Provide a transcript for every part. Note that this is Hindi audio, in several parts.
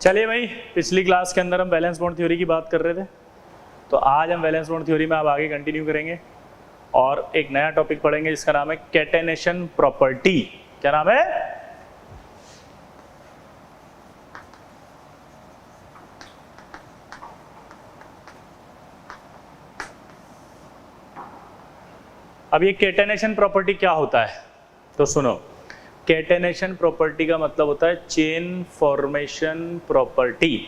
चलिए भाई, पिछली क्लास के अंदर हम वैलेंस बॉन्ड थ्योरी की बात कर रहे थे, तो आज हम वैलेंस बॉन्ड थ्योरी में अब आगे कंटिन्यू करेंगे और एक नया टॉपिक पढ़ेंगे जिसका नाम है कैटेनेशन प्रॉपर्टी। क्या नाम है? अब ये कैटेनेशन प्रॉपर्टी क्या होता है, तो सुनो। कैटेनेशन प्रॉपर्टी का मतलब होता है चेन फॉर्मेशन प्रॉपर्टी।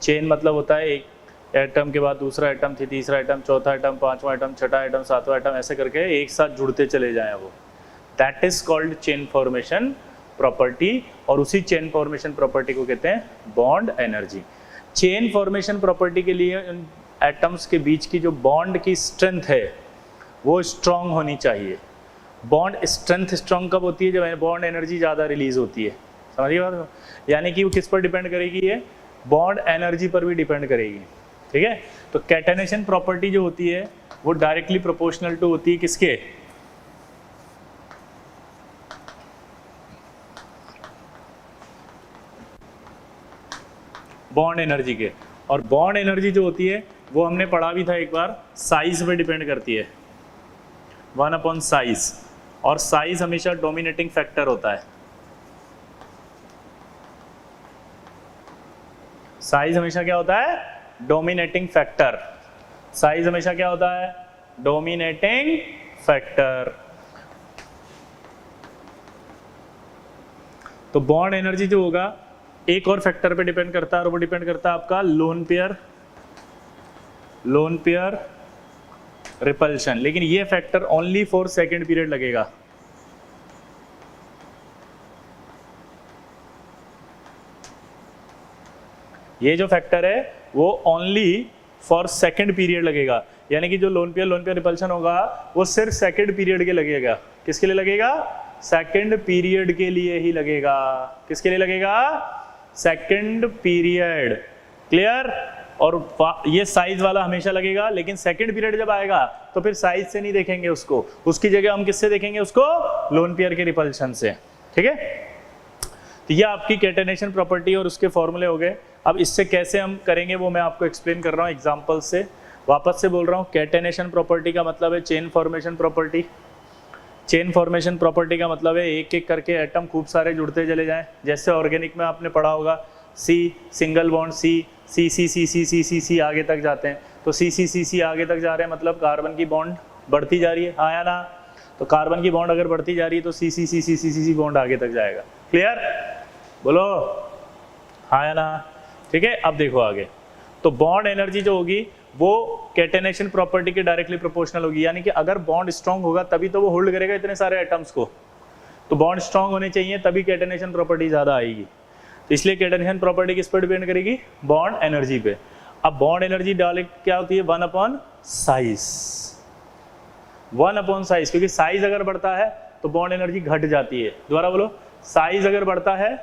चेन मतलब होता है एक एटम के बाद दूसरा एटम, फिर तीसरा एटम, चौथा एटम, पांचवा एटम, छठा एटम, सातवां एटम, ऐसे करके एक साथ जुड़ते चले जाएं वो। That is called chain formation property, और उसी चेन फॉर्मेशन प्रॉपर्टी को कहते हैं bond energy. Chain formation property के लिए उन एटम्स के बीच की जो बॉन्ड की स्ट्रेंथ है वो स्ट्रांग होनी चाहिए। बॉन्ड स्ट्रेंथ स्ट्रांग कब होती है? जब बॉन्ड एनर्जी ज़्यादा रिलीज होती है। समझिए बात? यानी कि वो किस पर डिपेंड करेगी? ये बॉन्ड एनर्जी पर भी डिपेंड करेगी। ठीक है, तो कैटेनेशन प्रॉपर्टी जो होती है वो डायरेक्टली प्रोपोर्शनल टू होती है किसके? बॉन्ड एनर्जी के। और बॉन्ड एनर्जी जो होती है वो हमने पढ़ा भी था एक बार, साइज पे डिपेंड करती है, 1/, साइज। और साइज हमेशा डोमिनेटिंग फैक्टर होता है। साइज हमेशा क्या होता है? Dominating factor. साइज हमेशा क्या होता है? Dominating factor. तो बॉन्ड एनर्जी जो होगा एक और फैक्टर पे डिपेंड करता है, और वो डिपेंड करता है आपका लोन पेयर रिपल्शन। लेकिन ये factor only for second period लगेगा। ये जो फैक्टर है वो ओनली फॉर सेकेंड पीरियड लगेगा। यानी कि जो लोन पेयर रिपल्शन होगा वो सिर्फ सेकेंड पीरियड के लगेगा। किसके लिए लगेगा? सेकेंड पीरियड के लिए ही लगेगा। किसके लिए लगेगा? Second period. क्लियर? और ये साइज वाला हमेशा लगेगा, लेकिन सेकंड पीरियड जब आएगा तो फिर साइज से नहीं देखेंगे उसको, उसकी जगह हम किससे देखेंगे उसको? लोन पेयर के रिपल्शन से। ठीक है, तो ये आपकी कैटेनेशन प्रॉपर्टी और उसके फॉर्मूले हो गए। अब इससे कैसे हम करेंगे वो मैं आपको एक्सप्लेन कर रहा हूँ एग्जांपल से। वापस से बोल रहा हूँ, कैटेनेशन प्रॉपर्टी का मतलब है chain formation property. Chain formation property का मतलब है एक एक करके एटम खूब सारे जुड़ते चले जाएं। जैसे ऑर्गेनिक में आपने पढ़ा होगा, सी सिंगल बॉन्ड सी आगे तक जाते हैं। तो सी आगे तक जा रहे हैं मतलब कार्बन की बॉन्ड बढ़ती जा रही है, हाँ या ना? तो कार्बन की बॉन्ड अगर बढ़ती जा रही है तो सी बॉन्ड आगे तक जाएगा। क्लियर? बोलो हाँ या ना? ठीक है, अब देखो आगे। तो बॉन्ड एनर्जी जो होगी वो कैटेनेशन प्रॉपर्टी के डायरेक्टली प्रोपोर्शनल होगी। यानी कि अगर बॉन्ड स्ट्रांग होगा तभी तो वो होल्ड करेगा इतने सारे एटम्स को। तो बॉन्ड स्ट्रांग होने चाहिए तभी कैटेनेशन प्रॉपर्टी ज़्यादा आएगी। तो इसलिए कैटेनेशन प्रॉपर्टी किस पर डिपेंड करेगी? बॉन्ड एनर्जी पे। अब बॉन्ड एनर्जी डायरेक्ट क्या होती है? 1/, साइज। 1/, साइज, क्योंकि साइज अगर बढ़ता है तो बॉन्ड एनर्जी घट जाती है। दोबारा बोलो, साइज अगर बढ़ता है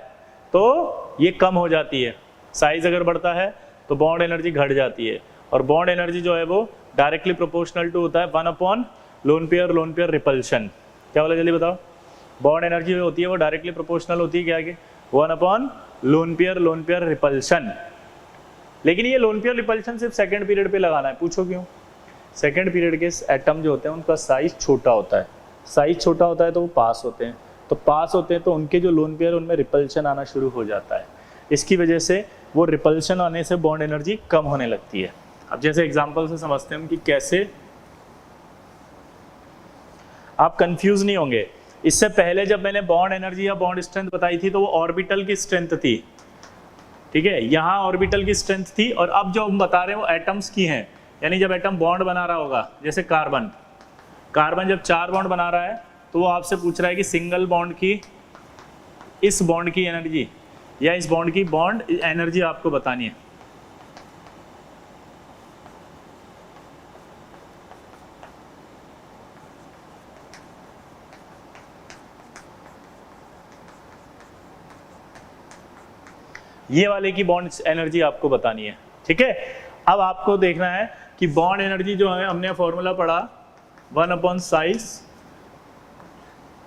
तो ये कम हो जाती है, साइज अगर बढ़ता है तो बॉन्ड एनर्जी घट जाती है। और बॉन्ड एनर्जी जो है वो डायरेक्टली प्रोपोर्शनल टू होता है 1/, लोन पेयर रिपल्शन। क्या बोला जल्दी बताओ? बॉन्ड एनर्जी जो होती है वो डायरेक्टली प्रोपोर्शनल होती है क्या? 1/, लोन पेयर रिपल्शन। लेकिन ये लोन पेयर रिपल्शन सिर्फ सेकंड पीरियड पे लगाना है। पूछो क्यों? सेकंड पीरियड के एटम जो होते हैं उनका साइज छोटा होता है। साइज छोटा होता है तो वो पास होते हैं, तो पास होते हैं तो उनके जो लोन पेयर उनमें रिपल्शन आना शुरू हो जाता है। इसकी वजह से वो रिपल्शन आने से बॉन्ड एनर्जी कम होने लगती है। अब जैसे एग्जांपल से समझते हैं कि कैसे, आप कंफ्यूज नहीं होंगे। इससे पहले जब मैंने बॉन्ड एनर्जी या बॉन्ड स्ट्रेंथ बताई थी तो वो ऑर्बिटल की स्ट्रेंथ थी। ठीक है, यहाँ ऑर्बिटल की स्ट्रेंथ थी, और अब जो हम बता रहे हैं वो एटम्स की हैं। यानी जब एटम बॉन्ड बना रहा होगा, जैसे कार्बन जब 4 बॉन्ड बना रहा है तो वो आपसे पूछ रहा है कि सिंगल बॉन्ड की, इस बॉन्ड की एनर्जी या इस बॉन्ड की बॉन्ड एनर्जी आपको बतानी है। ये वाले की बॉन्ड एनर्जी आपको बतानी है। ठीक है, अब आपको देखना है कि बॉन्ड एनर्जी जो है, हमने फॉर्मूला पढ़ा 1/, साइज,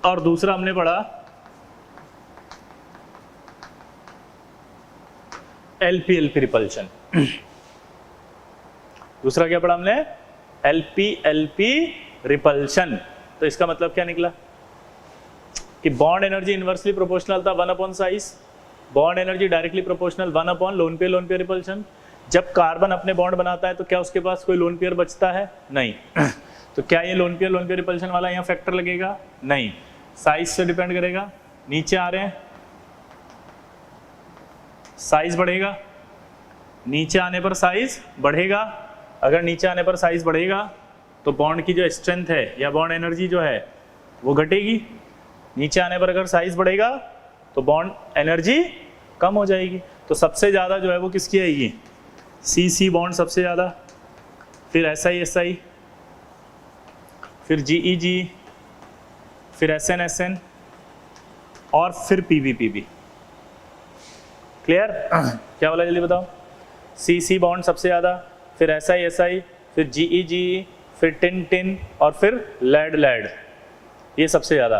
और दूसरा हमने पढ़ा एलपी एलपी रिपल्शन। दूसरा क्या पढ़ा हमने? LP LP repulsion. तो इसका मतलब क्या निकला कि बॉन्ड एनर्जी इनवर्सली प्रोपोर्शनल था 1 upon size, bond energy directly proportional 1 upon lone pair repulsion. जब कार्बन अपने बॉन्ड बनाता है तो क्या उसके पास कोई लोन पेयर बचता है? नहीं। तो क्या ये लोन पेयर रिपल्शन वाला यहाँ फैक्टर लगेगा? नहीं। साइज से डिपेंड करेगा। नीचे आ रहे हैं, साइज बढ़ेगा, नीचे आने पर साइज बढ़ेगा। अगर नीचे आने पर साइज बढ़ेगा तो बॉन्ड की जो स्ट्रेंथ है या बॉन्ड एनर्जी जो है वो घटेगी। नीचे आने पर अगर साइज बढ़ेगा तो बॉन्ड एनर्जी कम हो जाएगी। तो सबसे ज़्यादा जो है वो किसकी आएगी? सी सी बॉन्ड सबसे ज़्यादा, फिर एस आई एस आई, फिर जी ई जी, फिर एस एन एस एन और फिर P V P V. Clear? क्या बोला जल्दी बताओ? सी सी बॉन्ड सबसे ज़्यादा, फिर एस आई, फिर जी ई जी, फिर टिन टिन और फिर लेड लेड, ये सबसे ज़्यादा।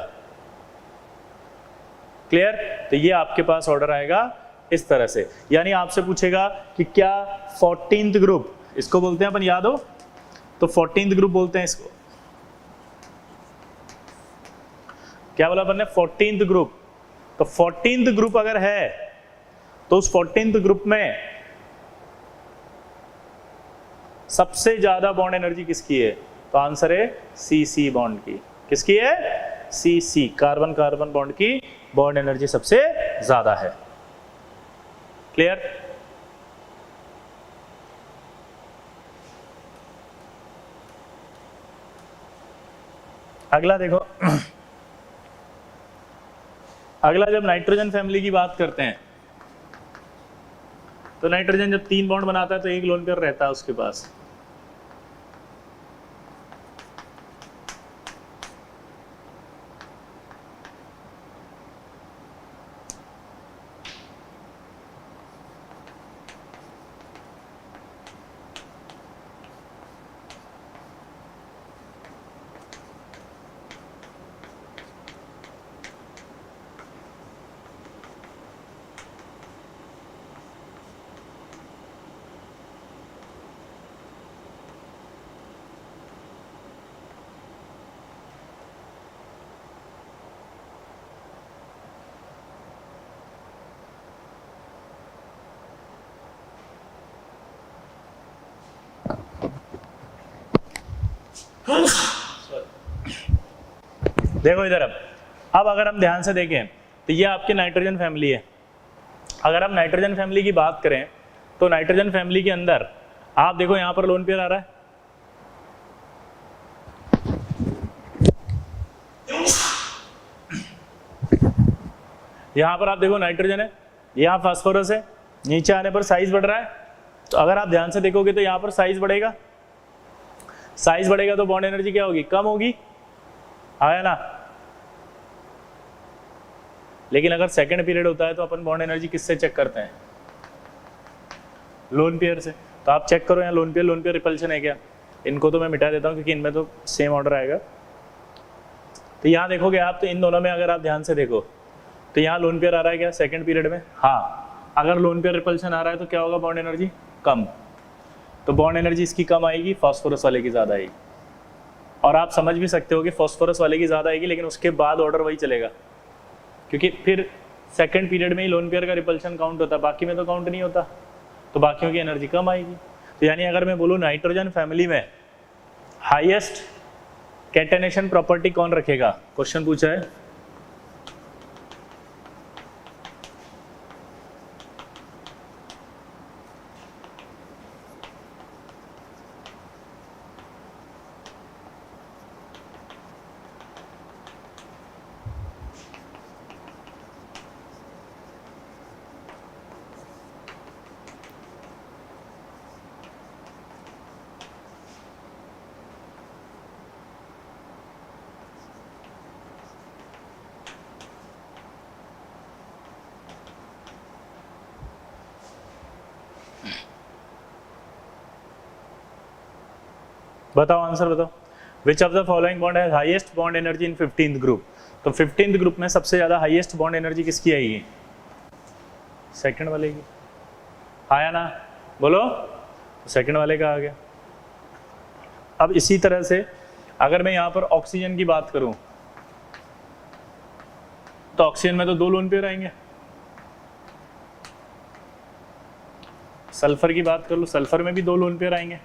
क्लियर? तो ये आपके पास ऑर्डर आएगा इस तरह से। यानी आपसे पूछेगा कि क्या 14th ग्रुप, इसको बोलते हैं अपन, याद हो तो 14th ग्रुप बोलते हैं इसको। क्या बोला अपन ने? 14th group. तो 14th ग्रुप अगर है तो उस 14th ग्रुप में सबसे ज्यादा बॉन्ड एनर्जी किसकी है? तो आंसर है सी सी बॉन्ड की। किसकी है? सी सी, कार्बन कार्बन बॉन्ड की बॉन्ड एनर्जी सबसे ज्यादा है। क्लियर? अगला देखो, अगला जब नाइट्रोजन फैमिली की बात करते हैं तो नाइट्रोजन जब 3 बॉन्ड बनाता है तो 1 लोन पेयर रहता है उसके पास। देखो इधर, अब अगर हम ध्यान से देखें तो ये आपकी नाइट्रोजन फैमिली है। अगर हम नाइट्रोजन फैमिली की बात करें तो नाइट्रोजन फैमिली के अंदर आप देखो यहां पर लोन पेयर आ रहा है, यहां पर आप देखो नाइट्रोजन है, यहां फास्फोरस है, नीचे आने पर साइज बढ़ रहा है। तो अगर आप ध्यान से देखोगे तो यहां पर साइज बढ़ेगा, साइज बढ़ेगा तो बॉन्ड एनर्जी क्या होगी? कम होगी, आया ना? लेकिन अगर सेकंड पीरियड होता है तो अपन बॉन्ड एनर्जी किससे चेक करते हैं? लोन पेयर से। तो आप चेक करो यहाँ लोन पेयर रिपल्शन है क्या? इनको तो मैं मिटा देता हूँ क्योंकि इनमें तो सेम ऑर्डर आएगा। तो यहाँ देखोगे आप, तो इन दोनों में अगर आप ध्यान से देखो तो यहाँ लोन पेयर आ रहा है क्या सेकंड पीरियड में? हाँ। अगर लोन पेयर रिपल्शन आ रहा है तो क्या होगा? बॉन्ड एनर्जी कम। तो बॉन्ड एनर्जी इसकी कम आएगी, फास्फोरस वाले की ज़्यादा आएगी। और आप समझ भी सकते हो कि फास्फोरस वाले की ज़्यादा आएगी, लेकिन उसके बाद ऑर्डर वही चलेगा क्योंकि फिर सेकंड पीरियड में ही लोन पेयर का रिपल्शन काउंट होता है, बाकी में तो काउंट नहीं होता, तो बाकियों की एनर्जी कम आएगी। तो यानी अगर मैं बोलूँ नाइट्रोजन फैमिली में हाईएस्ट कैटेनेशन प्रॉपर्टी कौन रखेगा? क्वेश्चन पूछा है। बताओ आंसर बताओ। विच of the following bond has highest bond energy in 15th group? तो 15th ग्रुप में सबसे ज्यादा हाईएस्ट बॉन्ड एनर्जी किसकी आएगी? सेकंड वाले की। आया ना, बोलो, सेकंड वाले का आ गया। अब इसी तरह से अगर मैं यहाँ पर ऑक्सीजन की बात करूं तो ऑक्सीजन में तो 2 लोन पेयर आएंगे। सल्फर की बात कर लो, सल्फर में भी 2 लोन पेयर आएंगे।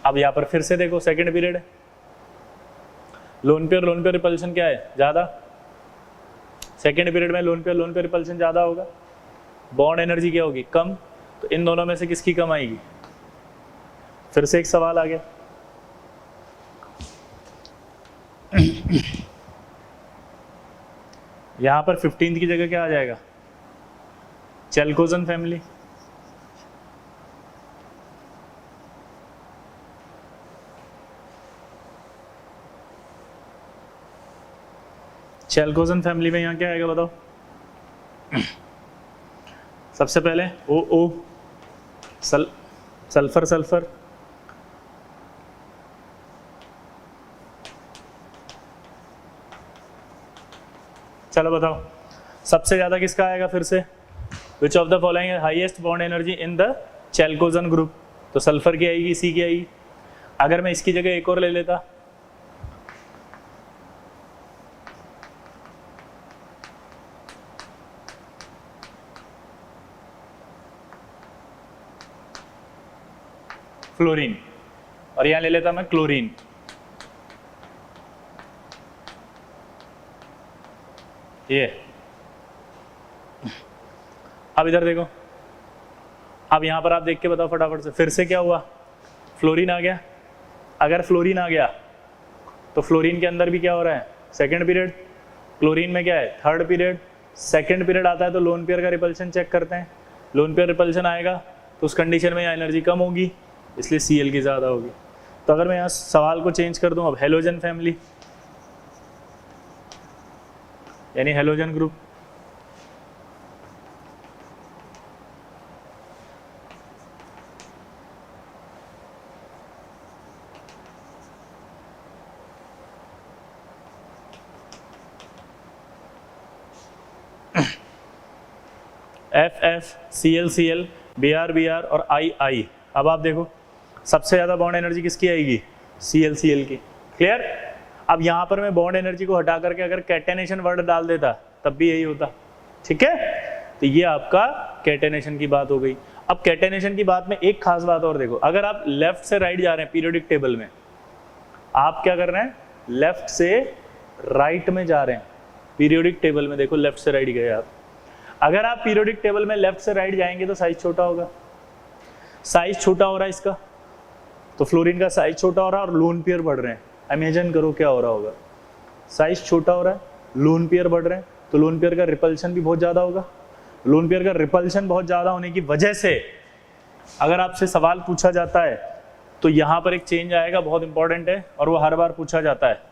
अब यहाँ पर फिर से देखो सेकंड पीरियड है, लोन पेयर रिपल्शन क्या है, ज़्यादा। सेकंड पीरियड में लोन पेयर रिपल्शन ज़्यादा होगा, बॉन्ड एनर्जी क्या होगी, कम। तो इन दोनों में से किसकी कम आएगी? फिर से एक सवाल आ गया। यहां पर 15th की जगह क्या आ जाएगा? चैल्कोजन फैमिली। चैल्कोजन फैमिली में यहां क्या आएगा बताओ? सबसे पहले ओ सल्फर सल्फर, चलो बताओ सबसे ज्यादा किसका आएगा फिर से? Which of the following highest bond energy in the chalcogen group? तो सल्फर की आएगी, सी की आएगी। अगर मैं इसकी जगह एक और ले लेता, फ्लोरीन, और यहां ले लेता मैं क्लोरीन। ये अब इधर देखो, अब यहां पर आप देख के बताओ फटाफट से, फिर से क्या हुआ? फ्लोरीन आ गया। अगर फ्लोरीन आ गया तो फ्लोरीन के अंदर भी क्या हो रहा है? Second period. क्लोरीन में क्या है? Third period. सेकंड पीरियड आता है तो लोन पेयर का रिपल्शन चेक करते हैं। लोन पेयर रिपल्शन आएगा तो उस कंडीशन में एनर्जी कम होगी, इसलिए Cl की ज़्यादा होगी। तो अगर मैं यहाँ सवाल को चेंज कर दूँ, अब हेलोजन फैमिली यानी halogen group, FF, Cl Cl, Br Br और I। अब आप देखो सबसे ज़्यादा बॉन्ड एनर्जी किसकी आएगी? Cl Cl की। क्लियर? अब यहाँ पर मैं बॉन्ड एनर्जी को हटा करके अगर कैटेनेशन वर्ड डाल देता तब भी यही होता। ठीक है, तो ये आपका कैटेनेशन की बात हो गई। अब कैटेनेशन की बात में एक खास बात और देखो, अगर आप लेफ्ट से राइट जा रहे हैं पीरियोडिक टेबल में, आप क्या कर रहे हैं? लेफ्ट से राइट में जा रहे हैं पीरियोडिक टेबल में। देखो लेफ्ट से राइट गए आप। अगर आप पीरियोडिक टेबल में लेफ्ट से राइट जाएंगे तो साइज छोटा होगा। साइज छोटा हो रहा है इसका, तो फ्लोरीन का साइज छोटा हो रहा है और लोन पेयर बढ़ रहे हैं। इमेजिन करो क्या हो रहा होगा, साइज छोटा हो रहा है, लोन पेयर बढ़ रहे हैं, तो लोन पेयर का रिपल्शन भी बहुत ज़्यादा होगा। लोन पेयर का रिपल्शन बहुत ज़्यादा होने की वजह से अगर आपसे सवाल पूछा जाता है तो यहाँ पर एक चेंज आएगा, बहुत इंपॉर्टेंट है और वो हर बार पूछा जाता है।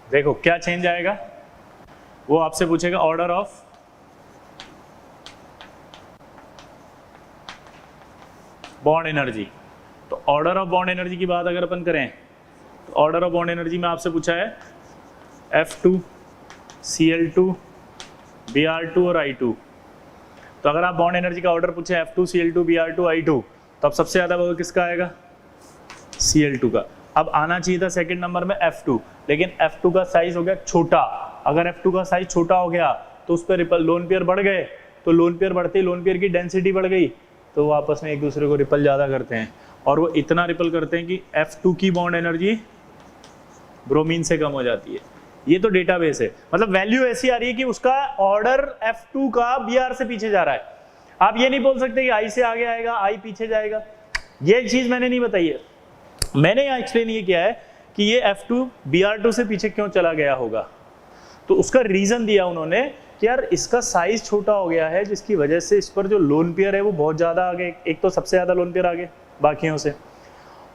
देखो क्या चेंज आएगा, वो आपसे पूछेगा ऑर्डर ऑफ बॉन्ड एनर्जी। तो ऑर्डर ऑफ बॉन्ड एनर्जी की बात अगर अपन करें तो ऑर्डर ऑफ बॉन्ड एनर्जी में आपसे पूछा है F2, Cl2, Br2 और I2। तो अगर आप बॉन्ड एनर्जी का ऑर्डर पूछे F2, Cl2, Br2, I2, तो अब सबसे ज़्यादा वो किसका आएगा? Cl2 का। अब आना चाहिए था सेकंड नंबर में F2, लेकिन F2 का साइज हो गया छोटा। अगर F2 का साइज छोटा हो गया तो उस पर लोन पेयर बढ़ गए, तो लोन पेयर बढ़ते ही लोन पेयर की डेंसिटी बढ़ गई, तो वो आपस में एक दूसरे को रिपल ज़्यादा करते हैं, और वो इतना रिपल करते हैं कि F2 की बॉन्ड एनर्जी ब्रोमीन से कम हो जाती है। ये तो डेटाबेस है, मतलब वैल्यू ऐसी आ रही है कि उसका ऑर्डर F2 का Br से पीछे जा रहा है। आप ये नहीं बोल सकते कि I से आगे आएगा, I पीछे जाएगा। ये चीज़ मैंने नहीं बताई है। मैंने यहाँ एक्सप्लेन ये किया है कि ये F2 Br2 से पीछे क्यों चला गया होगा। तो उसका रीज़न दिया उन्होंने कि यार इसका साइज छोटा हो गया है, जिसकी वजह से इस पर जो लोन पेयर है वो बहुत ज़्यादा आगे, एक तो सबसे ज़्यादा लोन पेयर आगे बाकियों से,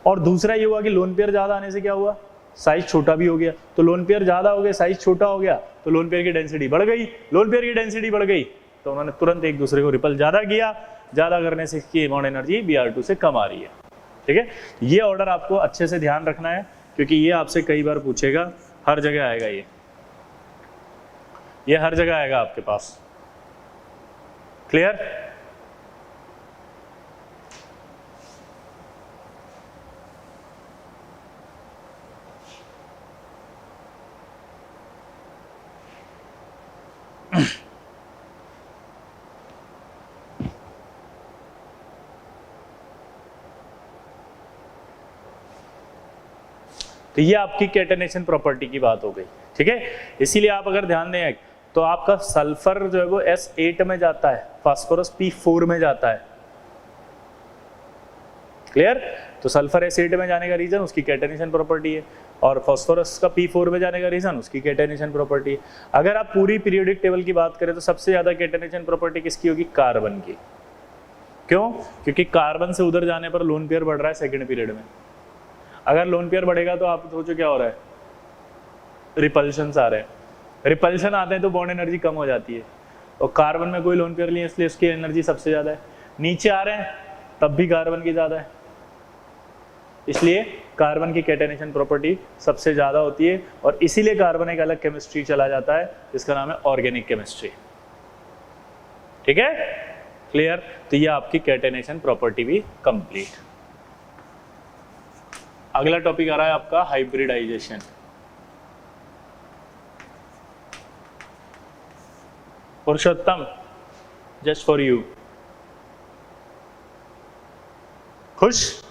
और दूसरा ये हुआ कि लोन पेयर ज़्यादा आने से क्या हुआ, साइज छोटा भी हो गया। तो लोन पेयर ज़्यादा हो गया, साइज छोटा हो गया, तो लोन पेयर की डेंसिटी बढ़ गई। लोन पेयर की डेंसिटी बढ़ गई तो उन्होंने तुरंत एक दूसरे को रिपल ज़्यादा किया। ज़्यादा करने से इसकी बॉन्ड एनर्जी Br2 से कम आ रही है। ठीक है, ये ऑर्डर आपको अच्छे से ध्यान रखना है, क्योंकि ये आपसे कई बार पूछेगा, हर जगह आएगा ये। ये हर जगह आएगा आपके पास। क्लियर? तो ये आपकी कैटेनेशन प्रॉपर्टी की बात हो गई, ठीक है। इसीलिए आप अगर ध्यान दें तो आपका सल्फर जो है वो S8 में जाता है, फास्फोरस P4 में जाता है। क्लियर? तो सल्फर S8 में जाने का रीजन उसकी कैटेनेशन प्रॉपर्टी है, और फास्फोरस का P4 में जाने का रीजन उसकी कैटेनेशन प्रॉपर्टी है। अगर आप पूरी पीरियोडिक टेबल की बात करें तो सबसे ज्यादा कैटेनेशन प्रॉपर्टी किसकी होगी? कार्बन की। क्यों? क्योंकि कार्बन से उधर जाने पर लोन पेयर बढ़ रहा है सेकेंड पीरियड में। अगर लोन पेयर बढ़ेगा तो आप सोचो क्या हो रहा है? रिपल्शन आ रहे हैं। रिपल्शन आते हैं तो बॉन्ड एनर्जी कम हो जाती है, और कार्बन में कोई लोन पेयर नहीं है इसलिए उसकी एनर्जी सबसे ज्यादा है। नीचे आ रहे हैं तब भी कार्बन की ज्यादा है, इसलिए कार्बन की कैटेनेशन प्रॉपर्टी सबसे ज्यादा होती है, और इसीलिए कार्बन एक अलग केमिस्ट्री चला जाता है जिसका नाम है ऑर्गेनिक केमिस्ट्री। ठीक है? क्लियर? तो ये आपकी कैटेनेशन प्रॉपर्टी भी कंप्लीट। अगला टॉपिक आ रहा है आपका hybridization. Purushottam, just for you. खुश?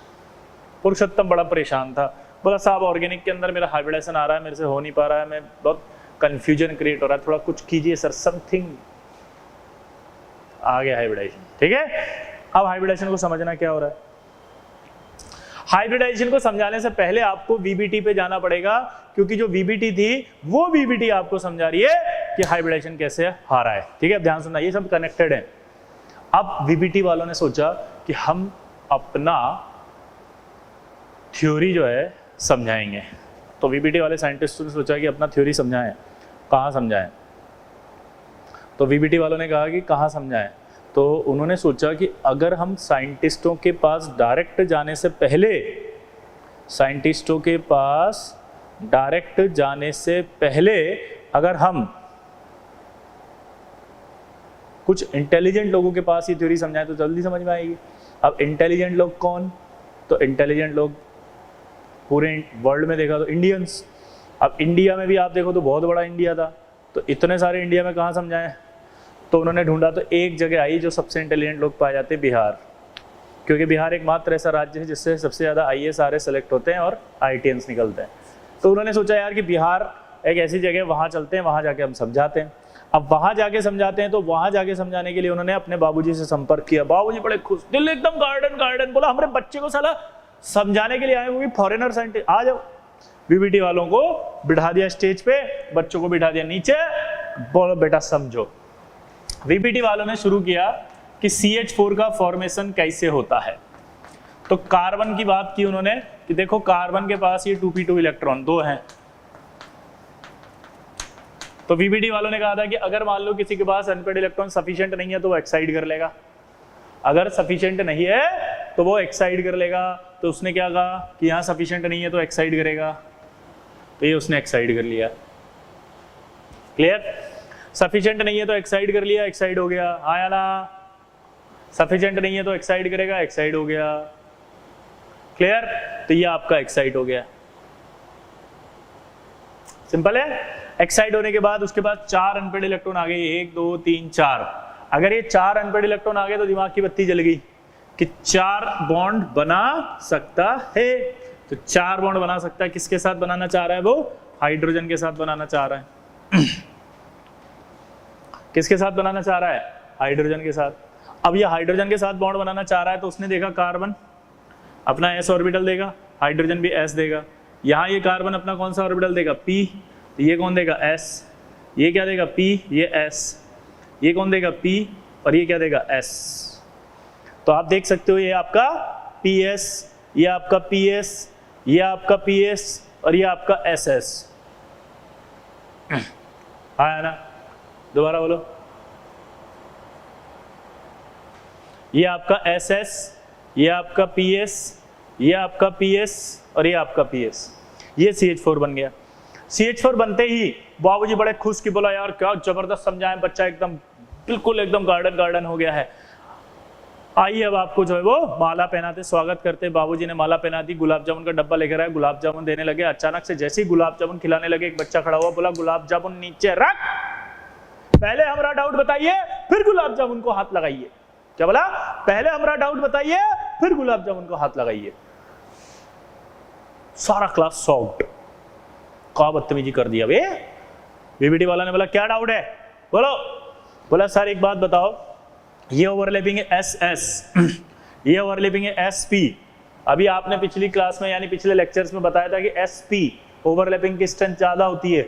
पुरुषोत्तम बड़ा परेशान था, बोला साहब ऑर्गेनिक के अंदर मेरा हाइब्रिडाइजेशन आ रहा है, मेरे से हो नहीं पा रहा है, मैं बहुत कंफ्यूजन क्रिएट हो रहा है, थोड़ा कुछ कीजिए सर, समथिंग। आ गया हाइब्रिडाइजेशन। ठीक है? अब हाइब्रिडाइजेशन को समझना क्या हो रहा है। हाइब्रिडाइजेशन को समझाने से पहले आपको वीबीटी पे जाना पड़ेगा, क्योंकि जो वीबीटी थी वो वीबीटी आपको समझा रही है कि हाइब्रिडाइजेशन कैसे आ रहा है। ठीक है? ध्यान सुनना, ये सब कनेक्टेड है। अब वीबीटी वालों ने सोचा कि हम अपना थ्योरी जो है समझाएंगे, तो वीबीटी वाले साइंटिस्टों ने सोचा कि अपना थ्योरी समझाएं। कहाँ समझाएं? तो वीबीटी वालों ने कहा कि कहाँ समझाएं, तो उन्होंने सोचा कि अगर हम साइंटिस्टों के पास डायरेक्ट जाने से पहले, अगर हम कुछ इंटेलिजेंट लोगों के पास ये थ्योरी समझाएं तो जल्दी समझ में आएगी। अब इंटेलिजेंट लोग कौन? तो इंटेलिजेंट लोग पूरे वर्ल्ड में देखा तो इंडियंस। अब इंडिया में भी आप देखो तो बहुत बड़ा इंडिया था, तो इतने सारे इंडिया में कहाँ समझाएं? तो उन्होंने ढूंढा तो एक जगह आई जो सबसे इंटेलिजेंट लोग पाए जाते हैं, बिहार। क्योंकि बिहार एकमात्र ऐसा राज्य है जिससे सबसे ज़्यादा IAS RS सेलेक्ट होते हैं और IITians निकलते हैं। तो उन्होंने सोचा यार कि बिहार एक ऐसी जगह, वहाँ चलते हैं, वहाँ जाके हम समझाते हैं। अब वहाँ जाके समझाते हैं, तो वहाँ जाके समझाने के लिए उन्होंने अपने बाबूजी से संपर्क किया। बाबूजी बड़े खुश, दिल एकदम गार्डन, बोला हमारे बच्चे को साला समझाने के लिए आए, वो भी फॉरेनर साइंटिस्ट, आ जाओ। वीबीटी वालों को बिठा दिया स्टेज पे, बच्चों को बिठा दिया नीचे, बोलो बेटा समझो। वीबीटी वालों ने शुरू किया कि CH4 का फॉर्मेशन कैसे होता है। तो कार्बन की बात की उन्होंने कि देखो कार्बन के पास ये 2p2 इलेक्ट्रॉन 2 हैं। तो वीबीटी वालों ने कहा था कि अगर मान लो किसी के पास अनपेड इलेक्ट्रॉन सफिशिएंट नहीं है तो वो एक्साइड कर लेगा, अगर सफिशिएंट नहीं है तो वो एक्साइड कर लेगा। तो उसने क्या कहा कि यहाँ सफिशिएंट नहीं है तो एक्साइड करेगा, तो ये उसने एक्साइड कर लिया। क्लियर? सफिशिएंट नहीं है तो एक्साइड कर लिया, एक्साइड हो गया। आया ना? सफिशिएंट नहीं है तो एक्साइड करेगा, एक्साइड हो गया। क्लियर? तो ये आपका एक्साइड हो गया। सिंपल है। एक्साइड होने के बाद उसके बाद 4 अनपेड इलेक्ट्रॉन आ गए, 1 2 3 4। अगर ये 4 अनपेड इलेक्ट्रॉन आ गए तो दिमाग की बत्ती जल गई कि 4 बॉन्ड बना सकता है। तो 4 बॉन्ड बना सकता है, किसके साथ बनाना चाह रहा है वो? हाइड्रोजन के साथ बनाना चाह रहा है। किसके साथ बनाना चाह रहा है? हाइड्रोजन के साथ। अब ये हाइड्रोजन के साथ बॉन्ड बनाना चाह रहा है, तो उसने देखा कार्बन अपना s ऑर्बिटल देगा, हाइड्रोजन भी s देगा। यहाँ ये कार्बन अपना कौन सा ऑर्बिटल देगा? p। तो ये कौन देगा? s। ये क्या देगा? p, ये s। ये कौन देगा? p, और ये क्या देगा? s। तो आप देख सकते हो ये आपका ps, ये आपका ps, ये आपका ps, और ये आपका ss। आया ना? दोबारा बोलो। ये आपका SS, ये आपका PS, ये आपका PS, और ये आपका PS। ये CH4 बन गया। CH4 बनते ही बाबूजी बड़े खुश की बोला यार क्या जबरदस्त समझाए, बच्चा एकदम बिल्कुल एकदम गार्डन हो गया है। आइए अब आपको जो है वो माला पहनाते, स्वागत करते। बाबूजी ने माला पहना दी, गुलाब जामुन का डब्बा लेकर आए, गुलाब जामुन देने लगे। अचानक से जैसे ही गुलाब जामुन खिलाने लगे, एक बच्चा खड़ा हुआ, बोला गुलाब जामुन नीचे रख, पहले हमारा डाउट बताइए फिर गुलाब जामुन को हाथ लगाइए। क्या बोला? पहले हमारा डाउट बताइए फिर गुलाब जामुन को हाथ लगाइए। सारा क्लास सॉफ्ट, क्या बदतमीजी कर दिया बे। बीबीटी वाला ने बोला क्या डाउट है, बोलो। बोला सर एक बात बताओ, ये ओवरलैपिंग है SS, ये ओवरलैपिंग है SP। अभी आपने पिछली क्लास में यानी पिछले लेक्चर्स में बताया था कि SP ओवरलैपिंग की स्ट्रेंथ ज्यादा होती है,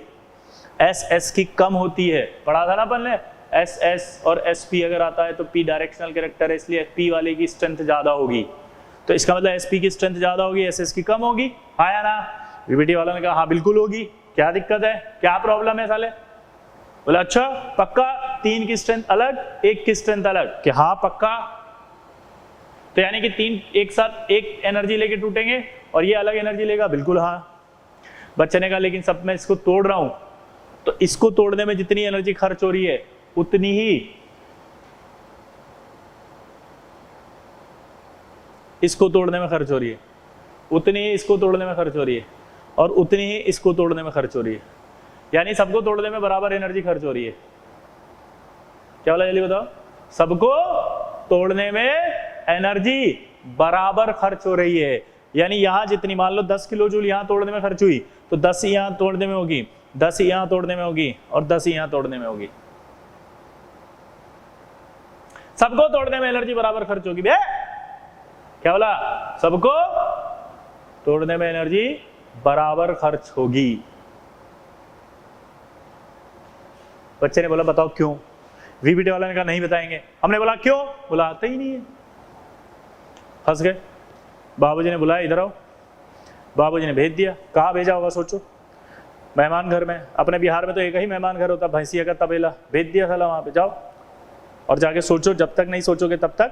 SS की कम होती है। पढ़ा था ना अपन ने, SS और SP अगर आता है तो P डायरेक्शनल कैरेक्टर है, इसलिए P वाले की स्ट्रेंथ ज्यादा होगी। तो इसका मतलब SP की स्ट्रेंथ ज्यादा होगी, SS की कम होगी। हाँ या ना? बीबीटी वालों ने कहा हाँ बिल्कुल होगी। क्या दिक्कत है, क्या प्रॉब्लम है साले? बोला अच्छा पक्का, 3 की स्ट्रेंथ अलग, 1 की स्ट्रेंथ अलग। कि हाँ पक्का। तो यानी कि 3 एक साथ एक एनर्जी लेके टूटेंगे और ये अलग एनर्जी लेगा? बिल्कुल हाँ। बच्चे ने कहा लेकिन सब मैं इसको तोड़ रहा हूं, तो इसको तोड़ने में जितनी एनर्जी खर्च हो रही है उतनी ही इसको तोड़ने में खर्च हो रही है, उतनी ही इसको तोड़ने में खर्च हो रही है, और उतनी ही इसको तोड़ने में खर्च हो रही है। यानी सबको तोड़ने में बराबर एनर्जी खर्च हो रही है। क्या बोला जल्दी बताओ? सबको तोड़ने में एनर्जी बराबर खर्च हो रही है। यानी यहां जितनी, मान लो 10 किलो जूल यहां तोड़ने में खर्च हुई, तो 10 यहां तोड़ने में होगी, 10 यहां तोड़ने में होगी, और 10 यहां तोड़ने में होगी। सबको तोड़ने में एनर्जी बराबर खर्च होगी बे। क्या बोला? सबको तोड़ने में एनर्जी बराबर खर्च होगी। बच्चे ने बोला बताओ क्यों? वीबीटी वाला ने कहा नहीं बताएंगे। हमने बोला क्यों? बोला आता ही नहीं है। फंस गए। बाबूजी ने बुलाया, इधर आओ। बाबूजी ने भेज दिया। कहाँ भेजा होगा सोचो? मेहमान घर में। अपने बिहार में तो एक ही मेहमान घर होता, भैंसिया का तबेला। भेज दिया साला वहां पे, जाओ और जाके सोचो। जब तक नहीं सोचोगे तब तक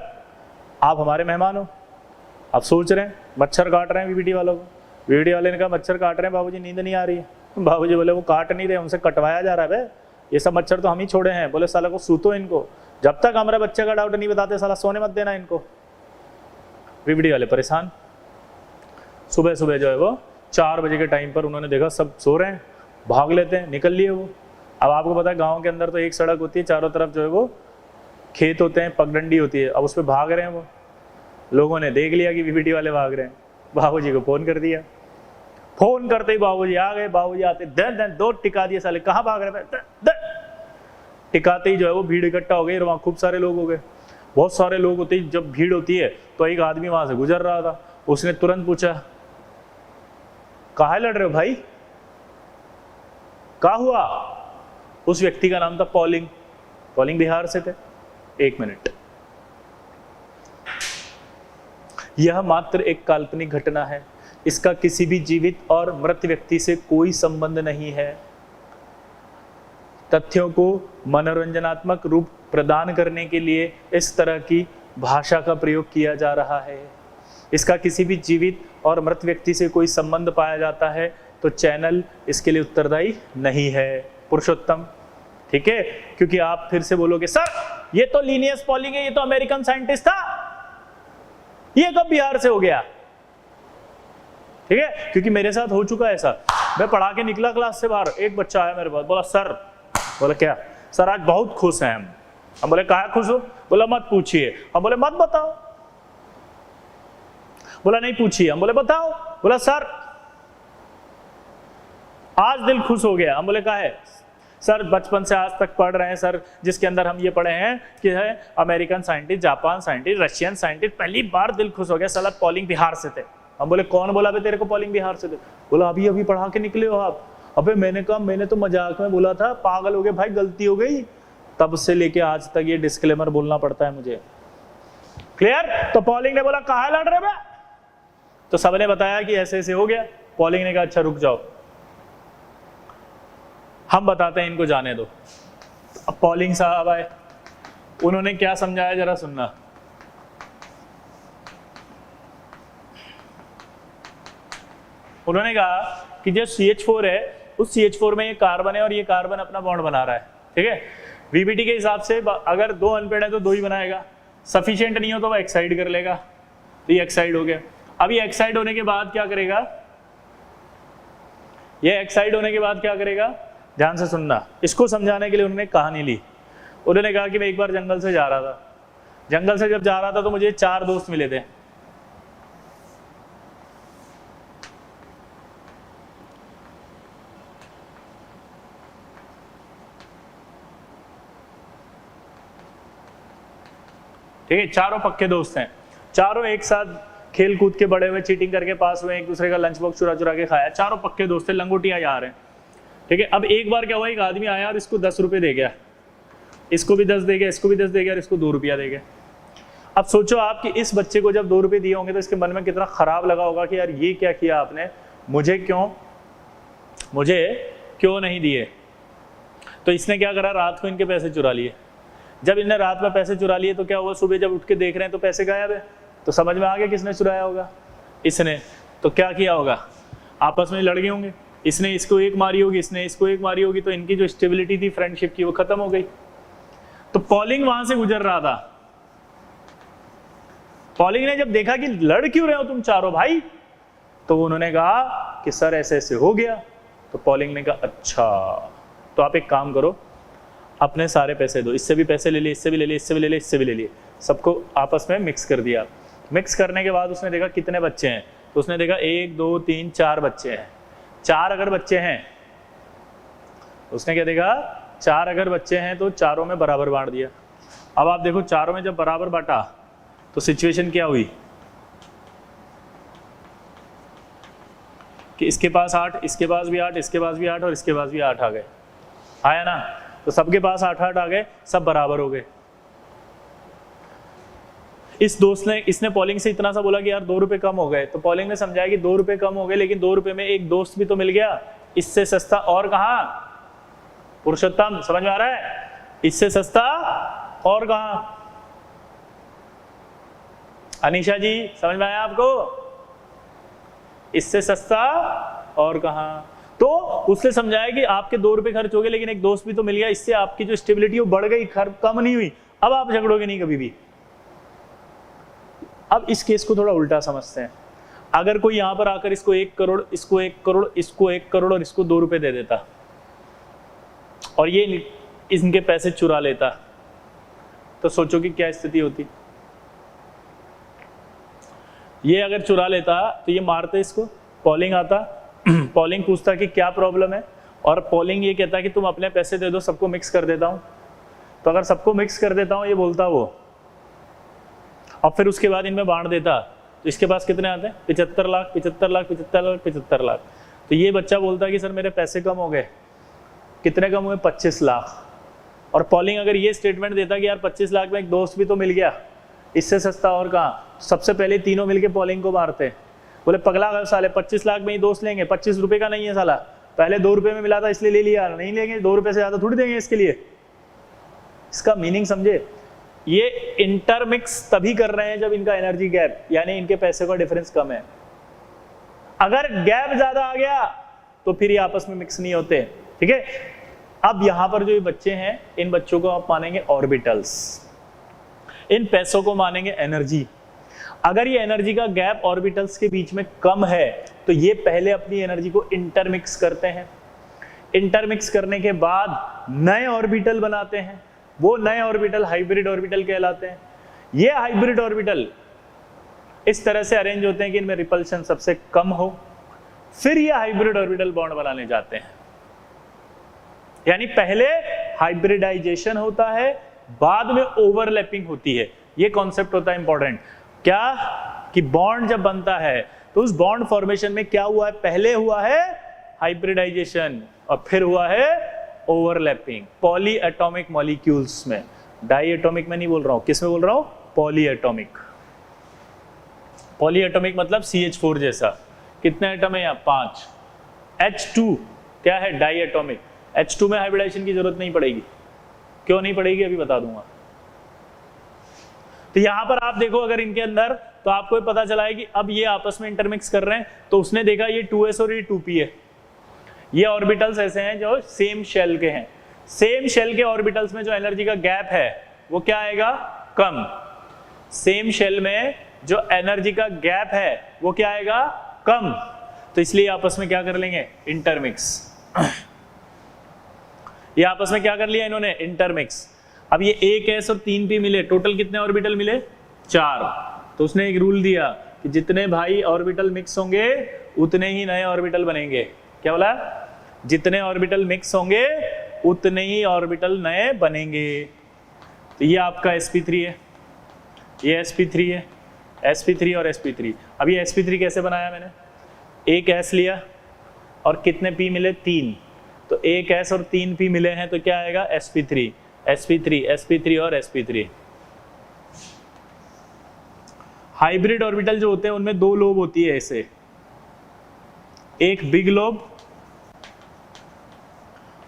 आप हमारे मेहमान हो। आप सोच रहे हैं, मच्छर काट रहे हैं बीबीटी वालों को। बीबीटी वाले ने कहा मच्छर काट रहे हैं बाबूजी, नींद नहीं आ रही है। बाबूजी बोले वो काट नहीं रहे, उनसे कटवाया जा रहा है बे। ये सब मच्छर तो हम ही छोड़े हैं। बोले साला को सूतो इनको, जब तक हमारे बच्चे का डाउट नहीं बताते साला सोने मत देना इनको। बीबीटी वाले परेशान। सुबह सुबह जो है वो 4 बजे के टाइम पर उन्होंने देखा सब सो रहे हैं, भाग लेते हैं, निकल लिए वो। अब आपको पता है गाँव के अंदर तो एक सड़क होती है, चारों तरफ जो है वो खेत होते हैं, पगडंडी होती है। अब उस पर भाग रहे हैं वो। लोगों ने देख लिया कि बीबीटी वाले भाग रहे हैं, बाबूजी को फोन कर दिया। फोन करते ही बाबूजी आ गए। बाबूजी आते दो टिका दिए साले, कहाँ भाग रहे हैं? टिकाते ही जो है वो भीड़ इकट्ठा हो गई और वहाँ खूब सारे लोग हो गए। बहुत सारे लोग होते ही जब भीड़ होती है तो एक आदमी वहां से गुजर रहा था। उसने तुरंत पूछा काहे लड़ रहे हो भाई, क्या हुआ? उस व्यक्ति का नाम था पॉलिंग। पॉलिंग बिहार से थे। 1 मिनट, यह मात्र एक काल्पनिक घटना है, इसका किसी भी जीवित और मृत व्यक्ति से कोई संबंध नहीं है। तथ्यों को मनोरंजनात्मक रूप प्रदान करने के लिए इस तरह की भाषा का प्रयोग किया जा रहा है। इसका किसी भी जीवित और मृत व्यक्ति से कोई संबंध पाया जाता है तो चैनल इसके लिए उत्तरदायी नहीं है। पुरुषोत्तम, ठीक है? क्योंकि आप फिर से बोलोगे सर ये तो लिनियस पॉलिंग है, ये तो अमेरिकन साइंटिस्ट था, ये कब बिहार से हो गया? ठीक है, क्योंकि मेरे साथ हो चुका है ऐसा। मैं पढ़ा के निकला क्लास से बाहर, एक बच्चा आया मेरे पास, बोला सर, बोला क्या सर आज बहुत खुश हैं हम बोले कहाँ खुश हो? बोला मत पूछिए। हम बोले मत बताओ। बोला नहीं पूछिए। हम बोले बताओ। बोला सर आज दिल खुश हो गया। हम बोले कहाँ है? सर बचपन से आज तक पढ़ रहे हैं सर, जिसके अंदर हम ये पढ़े हैं कि है American scientist, Japan scientist, Russian scientist, पहली बार दिल खुश हो गया, साला पॉलिंग बिहार से थे। हम बोले कौन बोला बे तेरे को पॉलिंग बिहार से थे? बोला अभी अभी पढ़ा के निकले हो आप। अबे मैंने कहा मैंने तो मजाक में बोला था, पागल हो गए भाई, गलती हो गई। तब से लेके आज तक ये डिस्क्लेमर बोलना पड़ता है मुझे। क्लियर? तो पॉलिंग ने बोला कहाँ लड़ रहे बे? तो सबने बताया कि ऐसे ऐसे हो गया। पॉलिंग ने कहा अच्छा रुक जाओ, हम बताते हैं, इनको जाने दो। अब पॉलिंग साहब आए, उन्होंने क्या समझाया जरा सुनना। उन्होंने कहा कि जो CH4 है उस CH4 में ये कार्बन है और ये कार्बन अपना बॉन्ड बना रहा है, ठीक है। VBT के हिसाब से अगर 2 अनपेड है तो 2 ही बनाएगा, सफिशिएंट नहीं हो तो वह एक्साइड कर लेगा, तो ये एक्साइड हो गया। अब ये एक्साइड होने के बाद क्या करेगा, ये एक्साइड होने के बाद क्या करेगा, ध्यान से सुनना। इसको समझाने के लिए उन्होंने कहानी ली। उन्होंने कहा कि मैं एक बार जंगल से जा रहा था, जंगल से जब जा रहा था तो मुझे 4 दोस्त मिले थे। ठीक है, चारों पक्के दोस्त हैं, चारों एक साथ खेल कूद के बड़े हुए, चीटिंग करके पास हुए, एक दूसरे का लंच बॉक्स चुरा चुरा के खाया, चारों पक्के दोस्त हैं, लंगोटिया यार हैं, ठीक है। अब एक बार क्या हुआ, एक आदमी आया और इसको 10 रुपए दे गया, इसको भी 10 दे गया, इसको भी 10 दे गया और इसको 2 रुपया दे गया। अब सोचो आप कि इस बच्चे को जब 2 रुपए दिए होंगे तो इसके मन में कितना खराब लगा होगा कि यार ये क्या किया आपने, मुझे क्यों नहीं दिए। तो इसने क्या करा, रात को इनके पैसे चुरा लिए। जब इन्हें रात में पैसे चुरा लिए तो क्या हुआ, सुबह जब उठ के देख रहे हैं तो पैसे गायब है, तो समझ में आ गया किसने चुराया होगा, इसने। तो क्या किया होगा, आपस में लड़ गए होंगे, इसने इसको एक मारी होगी, इसने इसको एक मारी होगी, तो इनकी जो स्टेबिलिटी थी फ्रेंडशिप की वो खत्म हो गई। तो पॉलिंग वहां से गुजर रहा था, पॉलिंग ने जब देखा कि लड़ क्यों रहे हो तुम चारों भाई, तो उन्होंने कहा कि सर ऐसे ऐसे हो गया। तो पॉलिंग ने कहा अच्छा, तो आप एक काम करो, अपने सारे पैसे दो, इससे भी पैसे ले लिए, इससे भी ले लिए, इससे भी ले लिए, इससे भी ले लिए, सबको आपस में मिक्स कर दिया। मिक्स करने के बाद उसने देखा कितने बच्चे हैं, तो उसने देखा 1 2 3 4 बच्चे हैं। 4 अगर बच्चे हैं, उसने क्या देखा, 4 अगर बच्चे हैं तो चारों में बराबर बांट दिया। अब आप देखो चारों में जब बराबर बांटा तो सिचुएशन क्या हुई कि इसके पास 8, इसके पास भी 8, इसके पास भी 8 और इसके पास भी 8 आ गए, आया ना। तो सबके पास 8-8 आ गए, सब बराबर हो गए। इस दोस्त ने, इसने पॉलिंग से इतना सा बोला कि यार 2 रुपए कम हो गए, तो पॉलिंग ने समझाया कि 2 रुपए कम हो गए, लेकिन 2 रुपए में एक दोस्त भी तो मिल गया, इससे सस्ता और कहां, पुरुषोत्तम समझ में आ रहा है, इससे सस्ता और कहां, अनीशा जी समझ में आया आपको, इससे सस्ता और कहां। तो उसने समझाया कि आपके 2 रुपए खर्च हो गए, लेकिन एक दोस्त भी तो मिल गया, इससे आपकी जो स्टेबिलिटी वो बढ़ गई, कम नहीं हुई, अब आप झगड़ोगे नहीं कभी भी। अब इस केस को थोड़ा उल्टा समझते हैं, अगर कोई यहां पर आकर इसको 1 करोड़, इसको 1 करोड़, इसको 1 करोड़ और इसको 2 रुपए दे देता और ये इनके पैसे चुरा लेता, तो सोचो कि क्या स्थिति होती। ये अगर चुरा लेता तो ये मारते इसको, पॉलिंग आता, पॉलिंग पूछता कि क्या प्रॉब्लम है, और पॉलिंग ये कहता कि तुम अपने पैसे दे दो, सबको मिक्स कर देता हूं। तो अगर सबको मिक्स कर देता हूं ये बोलता वो, और फिर उसके बाद इनमें बांट देता, तो इसके पास कितने आते हैं, 75 लाख, 75 लाख, 75 लाख, 75 लाख। तो ये बच्चा बोलता कि सर मेरे पैसे कम हो गए, कितने कम हुए, 25 लाख। और पॉलिंग अगर ये स्टेटमेंट देता कि यार 25 लाख में एक दोस्त भी तो मिल गया, इससे सस्ता और कहाँ, सबसे पहले तीनों मिलके पॉलिंग को मारते, बोले पगला गए साले, 25 लाख में ही दोस्त लेंगे, 25 रुपए का नहीं है साला, पहले 2 रुपए में मिला था इसलिए ले लिया, नहीं लेंगे, 2 रुपए से ज्यादा थोड़ी देंगे इसके लिए। इसका मीनिंग समझे, ये इंटरमिक्स तभी कर रहे हैं जब इनका एनर्जी गैप यानी इनके पैसे का डिफरेंस कम है। अगर गैप ज्यादा आ गया तो फिर ये आपस में मिक्स नहीं होते, ठीक है। अब यहां पर जो ये बच्चे हैं, इन बच्चों को आप मानेंगे ऑर्बिटल्स, इन पैसों को मानेंगे एनर्जी। अगर ये एनर्जी का गैप ऑर्बिटल्स के बीच में कम है तो ये पहले अपनी एनर्जी को इंटरमिक्स करते हैं, इंटरमिक्स करने के बाद नए ऑर्बिटल बनाते हैं, वो नए ऑर्बिटल हाइब्रिड ऑर्बिटल कहलाते हैं। ये हाइब्रिड ऑर्बिटल इस तरह से अरेंज होते हैं कि इनमें रिपल्शन सबसे कम हो, फिर ये हाइब्रिड ऑर्बिटल बॉन्ड बनाने जाते हैं। यानी पहले हाइब्रिडाइजेशन होता है, बाद में ओवरलैपिंग होती है। ये कॉन्सेप्ट होता है इंपॉर्टेंट, क्या कि बॉन्ड जब बनता है तो उस बॉन्ड फॉर्मेशन में क्या हुआ है, पहले हुआ है हाइब्रिडाइजेशन और फिर हुआ है ओवरलैपिंग। पॉली एटॉमिक मॉलिक्यूल्स में, डाई एटॉमिक में नहीं बोल रहा हूं, किस में बोल रहा हूं, पॉली एटॉमिक। पॉली एटॉमिक मतलब CH4 जैसा, कितने एटम है यहाँ, 5। H2 क्या है, डाई एटॉमिक। H2 में हाइब्रिडाइजेशन की जरूरत नहीं पड़ेगी, क्यों नहीं पड़ेगी अभी बता दूंगा। तो यहां पर आप देखो अगर इनके अंदर, तो आपको पता चला है कि अब ये आपस में इंटरमिक्स कर रहे हैं, तो उसने देखा ये 2s और ये 2p है, ये ऑर्बिटल्स ऐसे हैं जो सेम शेल के हैं। सेम शेल के ऑर्बिटल्स में जो एनर्जी का गैप है वो क्या आएगा, कम। सेम शेल में जो एनर्जी का गैप है वो क्या आएगा, कम। तो इसलिए आपस में क्या कर लेंगे, इंटरमिक्स। ये आपस में क्या कर लिया इन्होंने, इंटरमिक्स। अब ये 1s और 3p मिले, टोटल कितने ऑर्बिटल मिले, 4। तो उसने एक रूल दिया कि जितने भाई ऑर्बिटल मिक्स होंगे उतने ही नए ऑर्बिटल बनेंगे। क्या बोला, जितने ऑर्बिटल मिक्स होंगे उतने ही ऑर्बिटल नए बनेंगे। तो ये आपका sp3 है, ये sp3 है, sp3 और sp3। अब ये sp3 कैसे बनाया मैंने, एक s लिया और कितने p मिले, 3। तो एक s और 3p मिले हैं तो क्या आएगा, sp3 sp3 sp3 और sp3। हाइब्रिड ऑर्बिटल जो होते हैं उनमें 2 लोब होती है ऐसे, एक बिग लोब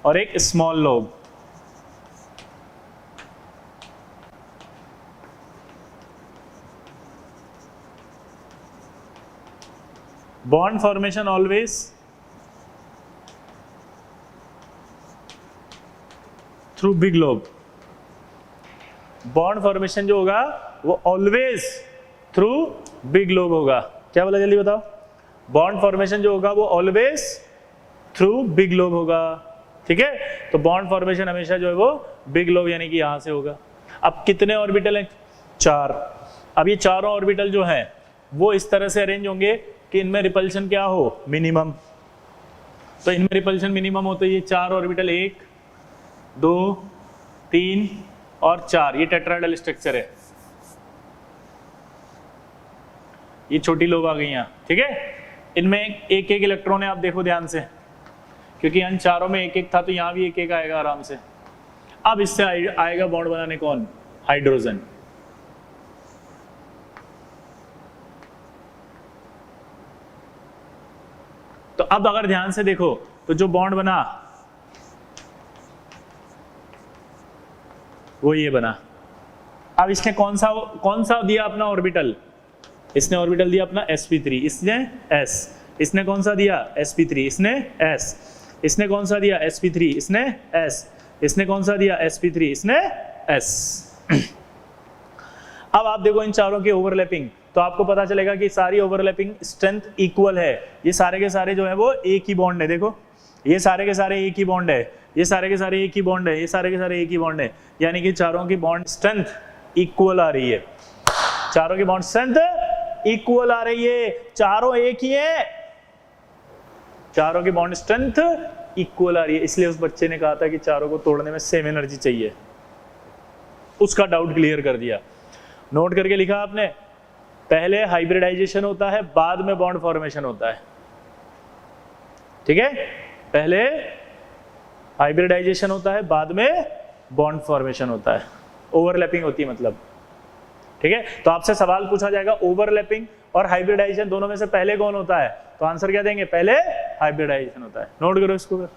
और एक small lobe. Bond formation always through big lobe. Bond formation जो होगा वो ऑलवेज थ्रू बिग लोब होगा। क्या बोला, जल्दी बताओ। बॉन्ड फॉर्मेशन जो होगा वो ऑलवेज थ्रू बिग लोब होगा। ठीक है, तो बॉन्ड फॉर्मेशन हमेशा जो है वो बिग लोब यानी कि यहां से होगा। अब कितने ऑर्बिटल हैं, 4। अब ये चारों ऑर्बिटल जो हैं वो इस तरह से अरेंज होंगे कि इनमें रिपल्शन क्या हो, मिनिमम। तो इनमें रिपल्शन मिनिमम हो तो ये 4 ऑर्बिटल 1 2 3 और 4, ये टेट्राहेड्रल स्ट्रक्चर है। ये छोटी लोब आ गई यहाँ। ठीक है, इनमें एक एक इलेक्ट्रॉन है, आप देखो ध्यान से, क्योंकि इन चारों में एक एक था तो यहाँ भी एक एक आएगा आराम से। अब इससे आएगा बॉन्ड बनाने कौन, हाइड्रोजन। तो अब अगर ध्यान से देखो तो जो बॉन्ड बना वो ये बना। अब इसने कौन सा दिया अपना ऑर्बिटल, इसने ऑर्बिटल दिया अपना sp3, इसने s। इसने कौन सा दिया, sp3, इसने s। इसने कौन सा दिया, sp3, इसने s। इसने कौन सा दिया, sp3, इसने s। अब आप देखो इन चारों की ओवरलैपिंग, तो आपको पता चलेगा कि सारी ओवरलैपिंग स्ट्रेंथ इक्वल है। ये सारे के सारे जो है वो एक ही बॉन्ड है। देखो ये सारे के सारे एक ही बॉन्ड है, ये सारे के सारे एक ही बॉन्ड है, ये सारे के सारे एक ही बॉन्ड है, यानी कि चारों की बॉन्ड स्ट्रेंथ इक्वल आ रही है। चारों की बॉन्ड स्ट्रेंथ इक्वल आ रही है, चारों एक ही है, चारों की बॉन्ड स्ट्रेंथ इक्वल आ रही है। इसलिए उस बच्चे ने कहा था कि चारों को तोड़ने में सेम एनर्जी चाहिए, उसका डाउट क्लियर कर दिया। नोट करके लिखा आपने, पहले हाइब्रिडाइजेशन होता है, बाद में बॉन्ड फॉर्मेशन होता है। ठीक है, पहले हाइब्रिडाइजेशन होता है, बाद में बॉन्ड फॉर्मेशन होता है, ओवरलैपिंग होती है मतलब। ठीक है, तो आपसे सवाल पूछा जाएगा ओवरलैपिंग और हाइब्रिडाइजेशन दोनों में से पहले कौन होता है, तो आंसर क्या देंगे, पहले हाइब्रिडाइजेशन होता है। नोट करो इसको।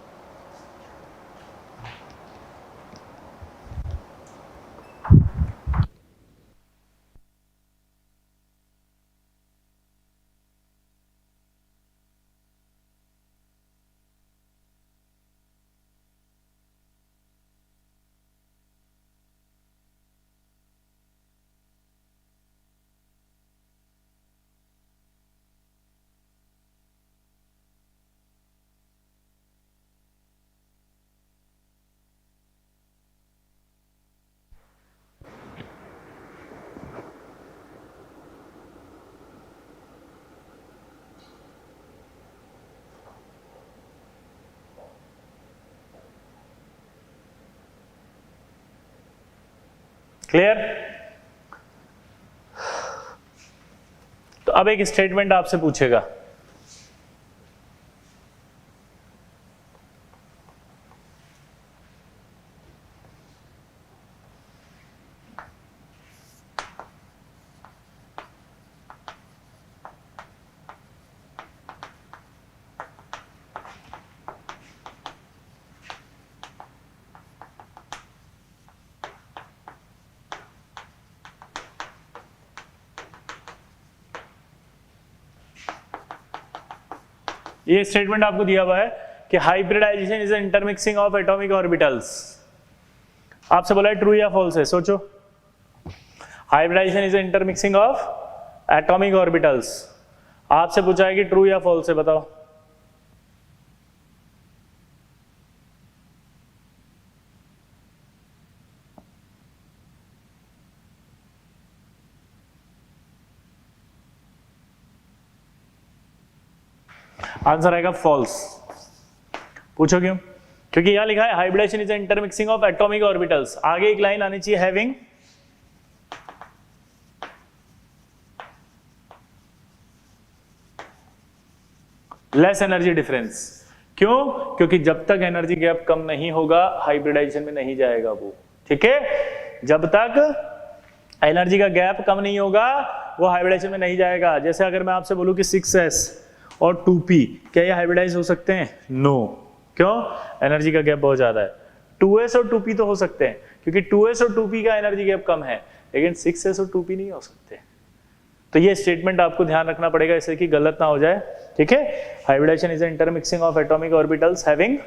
क्लियर। तो अब एक स्टेटमेंट आपसे पूछेगा, ये स्टेटमेंट आपको दिया हुआ है कि hybridization is intermixing of atomic orbitals. आपसे बोला है ट्रू या फॉल्स है, सोचो। Hybridization is intermixing of atomic orbitals, आपसे पूछा है कि ट्रू या फॉल्स है, बताओ। आंसर आएगा फॉल्स। पूछो क्यों? क्योंकि यहां लिखा है hybridization is intermixing of atomic orbitals, आगे एक लाइन आनी चाहिए हैविंग लेस एनर्जी डिफरेंस। क्यों? क्योंकि जब तक एनर्जी गैप कम नहीं होगा हाइब्रिडाइजेशन में नहीं जाएगा वो, ठीक है। जब तक एनर्जी का गैप कम नहीं होगा वो हाइब्रिडाइजेशन में नहीं जाएगा। जैसे अगर मैं आपसे बोलूं कि 6s और 2p, क्या ये हाइब्रिडाइज हो सकते हैं? नो। क्यों? एनर्जी का गैप बहुत ज्यादा है। 2s और 2p तो हो सकते हैं क्योंकि 2s और 2p का एनर्जी गैप कम है, लेकिन 6s और 2p नहीं हो सकते। तो ये स्टेटमेंट आपको ध्यान रखना पड़ेगा इससे कि गलत ना हो जाए, ठीक है। Hybridization is intermixing of atomic orbitals having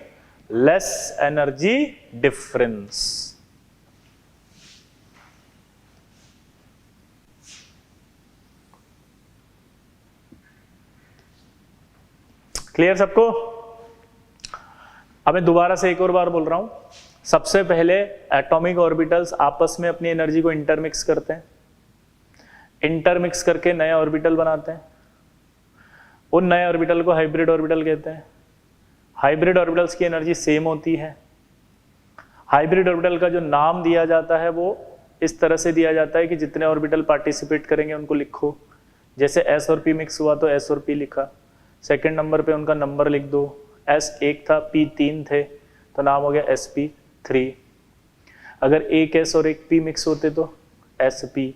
less energy difference. Clear सबको? अब मैं दोबारा से एक और बार बोल रहा हूं, सबसे पहले एटॉमिक ऑर्बिटल्स आपस में अपनी एनर्जी को इंटरमिक्स करते हैं, इंटरमिक्स करके नए ऑर्बिटल बनाते हैं। उन नए ऑर्बिटल को हाइब्रिड ऑर्बिटल कहते हैं। हाइब्रिड ऑर्बिटल्स की एनर्जी सेम होती है। हाइब्रिड ऑर्बिटल का जो नाम दिया जाता है वो इस तरह से दिया जाता है कि जितने ऑर्बिटल पार्टिसिपेट करेंगे उनको लिखो। जैसे s और p मिक्स हुआ तो s और p लिखा, सेकेंड नंबर पे उनका नंबर लिख दो। s 1 था, p 3 थे, तो नाम हो गया sp3। अगर एक s और एक p मिक्स होते तो sp,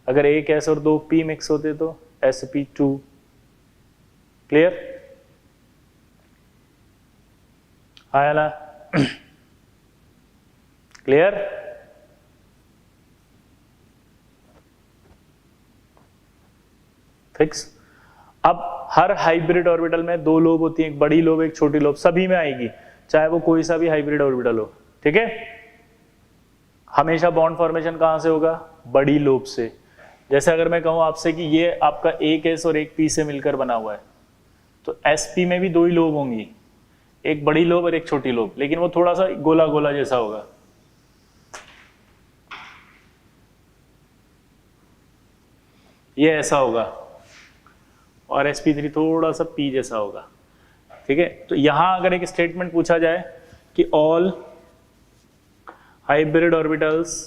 अगर एक s और 2 p मिक्स होते तो sp2। क्लियर? आया ना? क्लियर? फिक्स। अब हर हाइब्रिड ऑर्बिटल में दो लोब होती है, एक बड़ी लोब एक छोटी लोब, सभी में आएगी, चाहे वो कोई सा भी हाइब्रिड ऑर्बिटल हो, ठीक है। हमेशा बॉन्ड फॉर्मेशन कहां से होगा? बड़ी लोब से। जैसे अगर मैं कहूं आपसे कि ये आपका एक एस और एक पी से मिलकर बना हुआ है, तो एसपी में भी दो ही लोब होंगी, एक बड़ी लोब और एक छोटी लोब, लेकिन वो थोड़ा सा गोला गोला जैसा होगा। ये ऐसा होगा और sp3 थोड़ा सा p जैसा होगा, ठीक है। तो यहां अगर एक स्टेटमेंट पूछा जाए कि all hybrid orbitals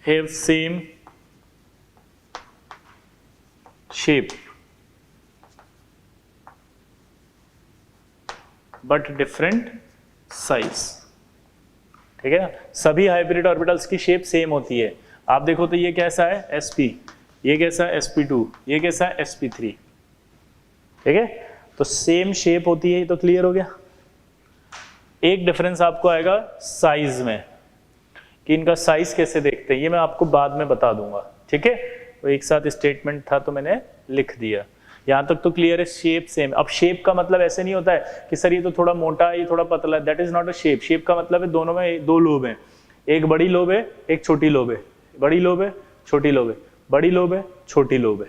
have same shape but different size, ठीक है ना। सभी हाइब्रिड ऑर्बिटल्स की शेप सेम होती है। आप देखो तो ये कैसा है sp, ये कैसा है sp2, ये कैसा है sp3, ठीक है। तो सेम शेप होती है, तो क्लियर हो गया। एक डिफरेंस आपको आएगा साइज में, कि इनका साइज कैसे देखते हैं ये मैं आपको बाद में बता दूंगा, ठीक है। तो एक साथ स्टेटमेंट था तो मैंने लिख दिया। यहां तक तो क्लियर है, शेप सेम। अब शेप का मतलब ऐसे नहीं होता है कि सर ये तो थोड़ा मोटा है ये थोड़ा पतला है, that is not a shape. Shape का मतलब है दोनों में दो लोब हैं, एक बड़ी लोब है एक छोटी लोब है, बड़ी लोब है छोटी लोब है, बड़ी लोब है छोटी लोब है।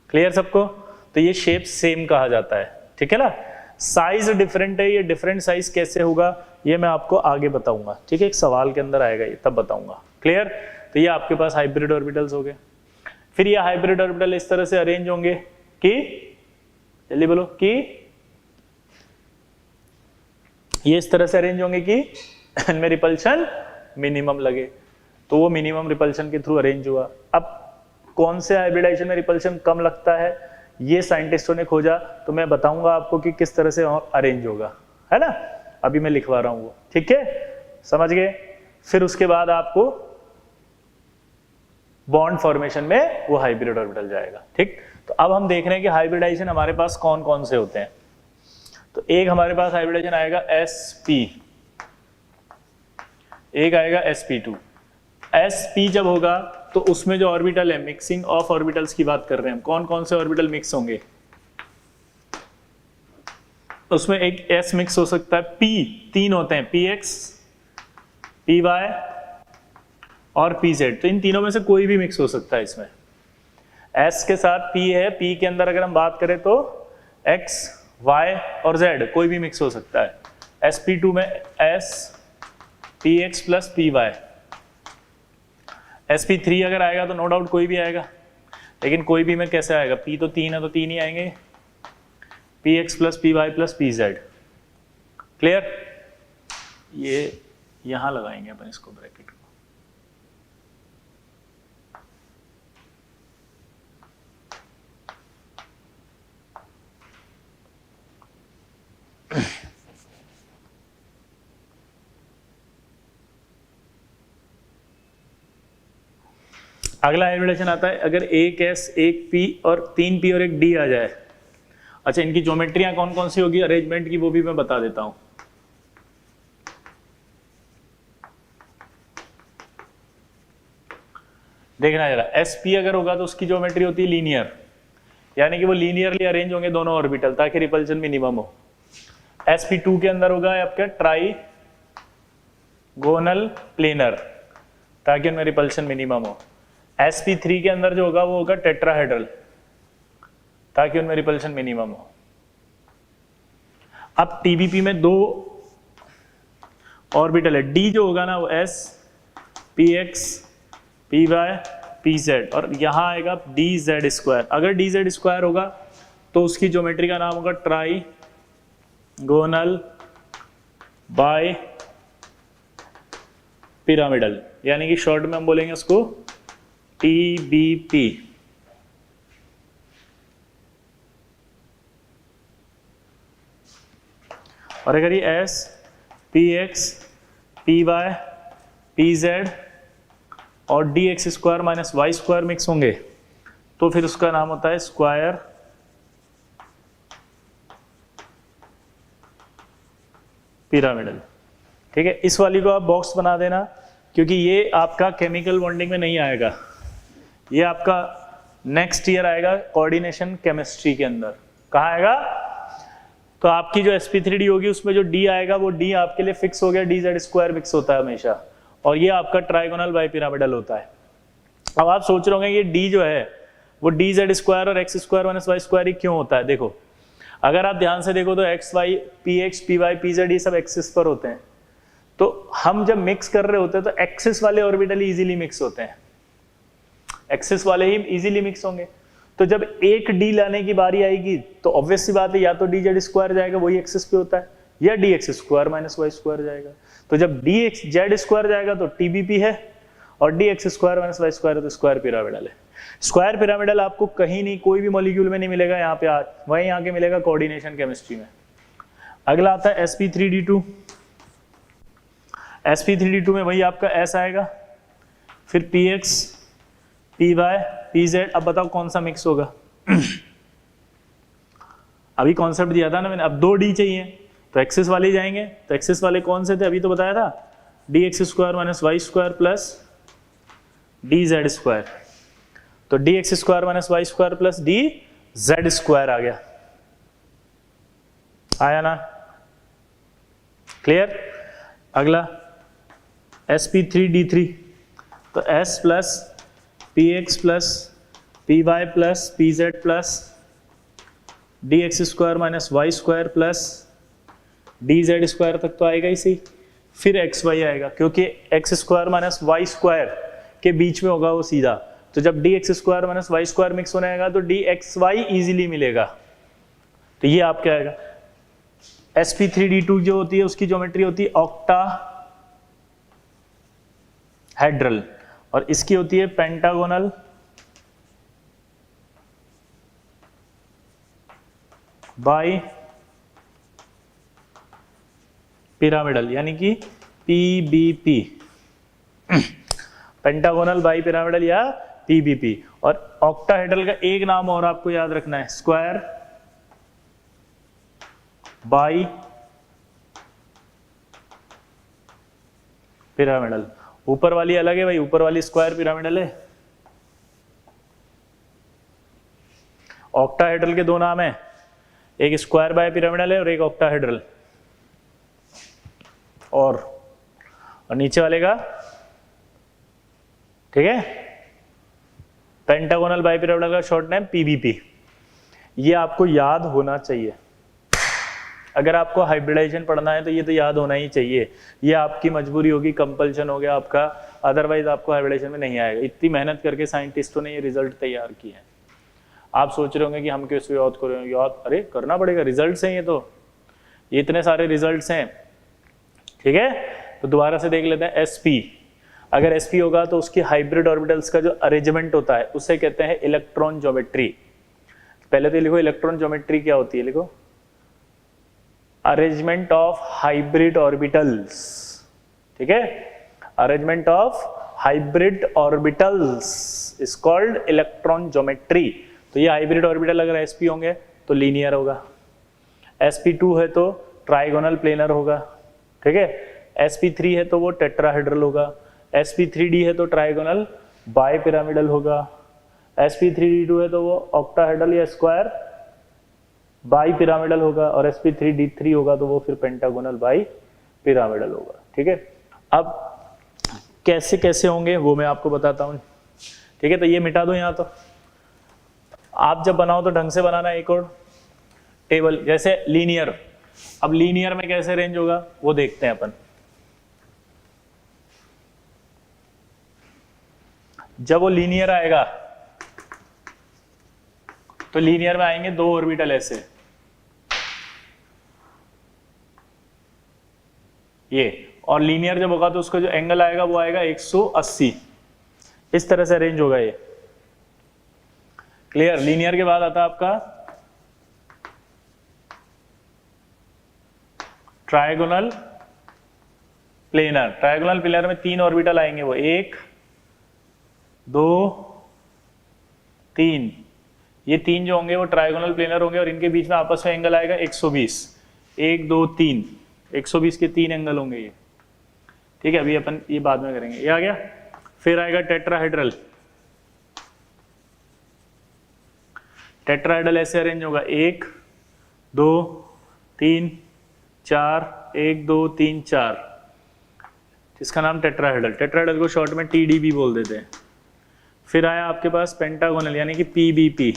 क्लियर सबको? तो ये शेप सेम कहा जाता है, ठीक है ना। साइज डिफरेंट है, ये डिफरेंट साइज कैसे होगा ये मैं आपको आगे बताऊंगा, ठीक है। एक सवाल के अंदर आएगा ये, तब बताऊंगा। क्लियर? तो ये आपके पास हाइब्रिड ऑर्बिटल्स हो गए। फिर ये हाइब्रिड ऑर्बिटल इस तरह से अरेंज होंगे कि, जल्दी बोलो, कि ये इस तरह से अरेंज होंगे कि इनमें रिपल्शन मिनिमम लगे, तो वो मिनिमम रिपल्शन के थ्रू अरेंज हुआ। अब कौन से हाइब्रिडाइजेशन में रिपल्शन कम लगता है ये साइंटिस्टों ने खोजा, तो मैं बताऊंगा आपको कि किस तरह से अरेंज होगा, है ना। अभी मैं लिखवा रहा हूं वो, ठीक है, समझ गए। फिर उसके बाद आपको बॉन्ड फॉर्मेशन में वो हाइब्रिड ऑर्बिटल जाएगा, ठीक। तो अब हम देख रहे हैं कि हाइब्रिडाइजेशन हमारे पास कौन कौन से होते हैं। तो एक हमारे पास हाइब्रिडाइजेशन आएगा sp, एक आएगा sp2। sp जब होगा तो उसमें जो ऑर्बिटल है, मिक्सिंग ऑफ ऑर्बिटल्स की बात कर रहे हैं हम, कौन कौन से ऑर्बिटल मिक्स होंगे? उसमें एक s मिक्स हो सकता है, p 3 होते हैं, px, py और pz, तो इन तीनों में से कोई भी मिक्स हो सकता है इसमें। s के साथ p है, p के अंदर अगर हम बात करें तो x, y और z कोई भी मिक्स हो सकता है। sp2 में s, px plus py। sp3 अगर आएगा तो नो डाउट कोई भी आएगा, लेकिन कोई भी में कैसे आएगा? p तो 3 है तो 3 ही आएंगे, px plus py plus pz। Clear? ये यहां लगाएंगे अपन इसको ब्रैकेट को। अगला रिलेशन आता है, अगर एक s, एक p और 3 p और एक d आ जाए। अच्छा, इनकी ज्योमेट्रियां कौन कौन सी होगी अरेंजमेंट की, वो भी मैं बता देता हूं। देखना जरा, sp अगर होगा तो उसकी ज्योमेट्री होती है लीनियर, यानी कि वो लीनियरली अरेंज होंगे दोनों ऑर्बिटल ताकि रिपल्शन मिनिमम हो। sp2 के अंदर होगा आपका ट्राइगोनल प्लेनर ताकि उनमें रिपल्शन मिनिमम हो। sp3 के अंदर जो होगा वो होगा टेट्राहेड्रल ताकि उनमें रिपल्शन मिनिमम हो। अब tbp में दो ऑर्बिटल है, d जो होगा ना वो s, px, py, pz और यहां आएगा dz स्क्वायर। अगर dz स्क्वायर होगा तो उसकी ज्योमेट्री का नाम होगा ट्राइगोनल बाय पिरामिडल, यानी कि शॉर्ट में हम बोलेंगे उसको TBP। और अगर ये S, PX, PY, PZ और dx square minus Y square mix होंगे तो फिर उसका नाम होता है स्क्वायर पिरामिडल। ठीक है, इस वाली को आप बॉक्स बना देना क्योंकि ये आपका केमिकल बॉन्डिंग में नहीं आएगा, ये आपका नेक्स्ट ईयर आएगा कोऑर्डिनेशन केमिस्ट्री के अंदर। कहाँ आएगा? तो आपकी जो sp3d होगी उसमें जो d आएगा वो d आपके लिए फिक्स हो गया, dz स्क्वायर फिक्स होता है हमेशा, और ये आपका ट्राइगोनल बाई पिरामिडल होता है। अब आप सोच रहे होंगे ये d जो है वो dz स्क्वायर और x square minus Y square ही क्यों होता है? देखो, अगर आप ध्यान से देखो तो x, y, px, py, pz ये सब एक्सिस पर होते हैं, तो हम जब मिक्स कर रहे होते हैं तो एक्सिस वाले ऑर्बिटल इजीली मिक्स होते हैं, एक्सिस वाले ही इजीली मिक्स होंगे। तो जब एक d लाने की बारी आएगी तो ऑब्वियस सी बात है या तो dz स्क्वायर जाएगा, वही एक्सिस पे होता है, या dx square minus Y square जाएगा। तो जब dz स्क्वायर जाएगा तो TBP है, और dx square minus Y square है तो स्क्वायर पिरामिडल है। स्क्वायर पिरामिडल आपको कहीं नहीं, कोई भी मॉलिक्यूल में नहीं मिलेगा, यहाँ पे वहीं आके मिलेगा कोऑर्डिनेशन केमिस्ट्री में। अगला आता है sp3d2। sp3d2 में वही आपका s आएगा, फिर px, py, pz। अब बताओ कौन सा मिक्स होगा? अभी कॉन्सेप्ट दिया था ना मैंने, अब दो d चाहिए तो एक्सिस वाले जाएंगे, तो एक्सिस वाले कौन से थे अभी तो बताया था, dx square minus Y square plus dz square. तो dx square minus Y square plus dz square आ गया, आया ना? क्लियर? अगला sp3d3, तो s plus px plus py plus pz plus dx square minus Y square plus dz square तक तो आएगा ही सही, फिर xy आएगा क्योंकि x square minus Y square के बीच में होगा वो सीधा। तो जब dx square minus Y square mix होने आएगा तो dxy इजीली मिलेगा, तो ये आपका आएगा। sp3d2 जो होती है उसकी ज्योमेट्री होती है ऑक्टाहेड्रल और इसकी होती है पेंटागोनल बाई पिरामिडल, यानी कि PBP, पेंटागोनल बाई पिरामिडल या PBP। और ऑक्टाहेड्रल का एक नाम और आपको याद रखना है, स्क्वायर बाई पिरामिडल। ऊपर वाली अलग है भाई, ऊपर वाली स्क्वायर पिरामिडल है, ऑक्टाहेड्रल के दो नाम है, एक स्क्वायर बाय पिरामिडल है और एक ऑक्टाहेड्रल, और नीचे वाले का ठीक है पेंटागोनल बाय पिरामिडल का शॉर्ट नेम पीबीपी। ये आपको याद होना चाहिए, अगर आपको हाइब्रिडाइजेशन पढ़ना है तो ये तो याद होना ही चाहिए, ये आपकी मजबूरी होगी, कंपल्शन हो गया आपका, अदरवाइज आपको हाइब्रिडाइजेशन में नहीं आएगा। इतनी मेहनत करके साइंटिस्टों ने ये रिजल्ट तैयार किए हैं। आप सोच रहे होंगे कि हम क्यों इसको याद कर रहे हैं, याद अरे करना पड़ेगा, रिजल्ट्स हैं ये, तो ये इतने सारे रिजल्ट्स हैं। ठीक है, तो दोबारा से देख लेते हैं। एसपी, अगर एसपी होगा तो उसकी हाइब्रिड ऑर्बिटल्स का जो अरेंजमेंट होता है उसे कहते हैं इलेक्ट्रॉन ज्योमेट्री। पहले तो लिखो इलेक्ट्रॉन ज्योमेट्री क्या होती है, लिखो अरेंजमेंट ऑफ हाइब्रिड ऑर्बिटल्स। ठीक है, arrangement of hybrid orbitals is called electron geometry. तो ये हाइब्रिड ऑर्बिटल अगर एसपी होंगे तो लीनियर होगा, sp2 है तो ट्राइगोनल प्लेनर होगा। ठीक है, sp3 है तो वो टेट्राहेड्रल होगा, sp3d है तो ट्राइगोनल बाय पिरामिडल होगा, sp3d2 है तो वो ऑक्टाहेड्रल या स्क्वायर बाई पिरामिडल होगा, और sp3d3 होगा तो वो फिर पेंटागोनल बाई पिरामिडल होगा। ठीक है, अब कैसे कैसे होंगे वो मैं आपको बताता हूँ। ठीक है, तो ये मिटा दो यहाँ, तो आप जब बनाओ तो ढंग से बनाना। एक और टेबल जैसे लीनियर, अब लीनियर में कैसे रेंज होगा वो देखते हैं अपन। जब वो लीनियर आएगा तो लीनियर में आएंगे दो ऑर्बिटल ऐसे, ये, और लीनियर जब होगा तो उसका जो एंगल आएगा वो आएगा 180, इस तरह से अरेंज होगा ये। क्लियर। लीनियर के बाद आता है आपका ट्रायगोनल प्लेनर। ट्रायगोनल प्लेनर में तीन ऑर्बिटल आएंगे, वो 1 2 3, ये तीन जो होंगे वो ट्रायगोनल प्लेनर होंगे, और इनके बीच में आपस में एंगल आएगा 120। 1 2 3, 120 के तीन एंगल होंगे ये। ठीक है, अभी अपन ये बाद में करेंगे। ये आ गया। फिर आएगा टेट्राहेड्रल। टेट्राहेड्रल ऐसे अरेंज होगा 1 2 3 4, 1 2 3 4, इसका नाम टेट्राहेड्रल। टेट्राहेड्रल को शॉर्ट में टीडीबी बोल देते हैं। फिर आया आपके पास पेंटागोनल यानी कि पीबीपी।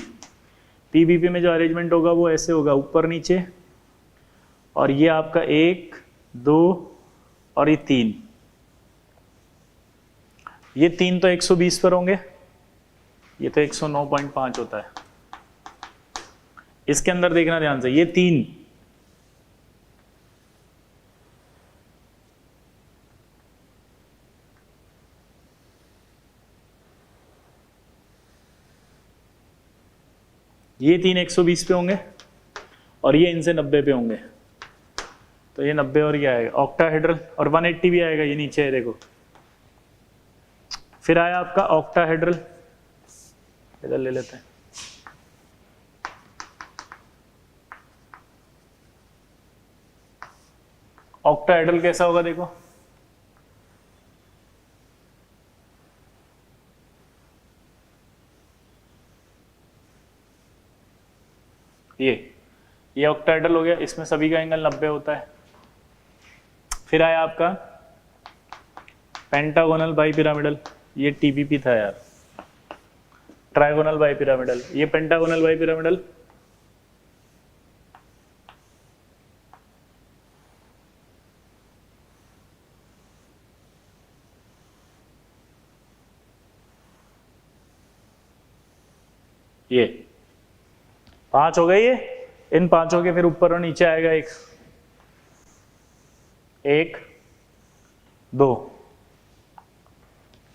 पीबीपी में जो अरेंजमेंट होगा वो ऐसे होगा, ऊपर नीचे, और ये आपका 1 2 और ये 3, ये तीन तो 120 पर होंगे, ये तो 109.5 होता है। इसके अंदर देखना ध्यान से, ये तीन ये तीन 120 पे होंगे और ये इनसे 90 पे होंगे, तो ये 90 और ये आएगा ऑक्टाहेड्रल, और 180 भी आएगा, ये नीचे है देखो। फिर आया आपका ऑक्टाहेड्रल, इधर ले लेते हैं। ऑक्टाहेड्रल कैसा होगा देखो, ये ऑक्टाहेड्रल हो गया, इसमें सभी का एंगल 90 होता है। फिर आया आपका पेंटागोनल बाई पिरामिडल, ये टीबीपी था यार। ट्राइगोनल बाई पिरामिडल, ये पेंटागोनल बाई पिरामिडल, ये 5 हो गए। ये इन पांचों के फिर ऊपर और नीचे आएगा 1 2,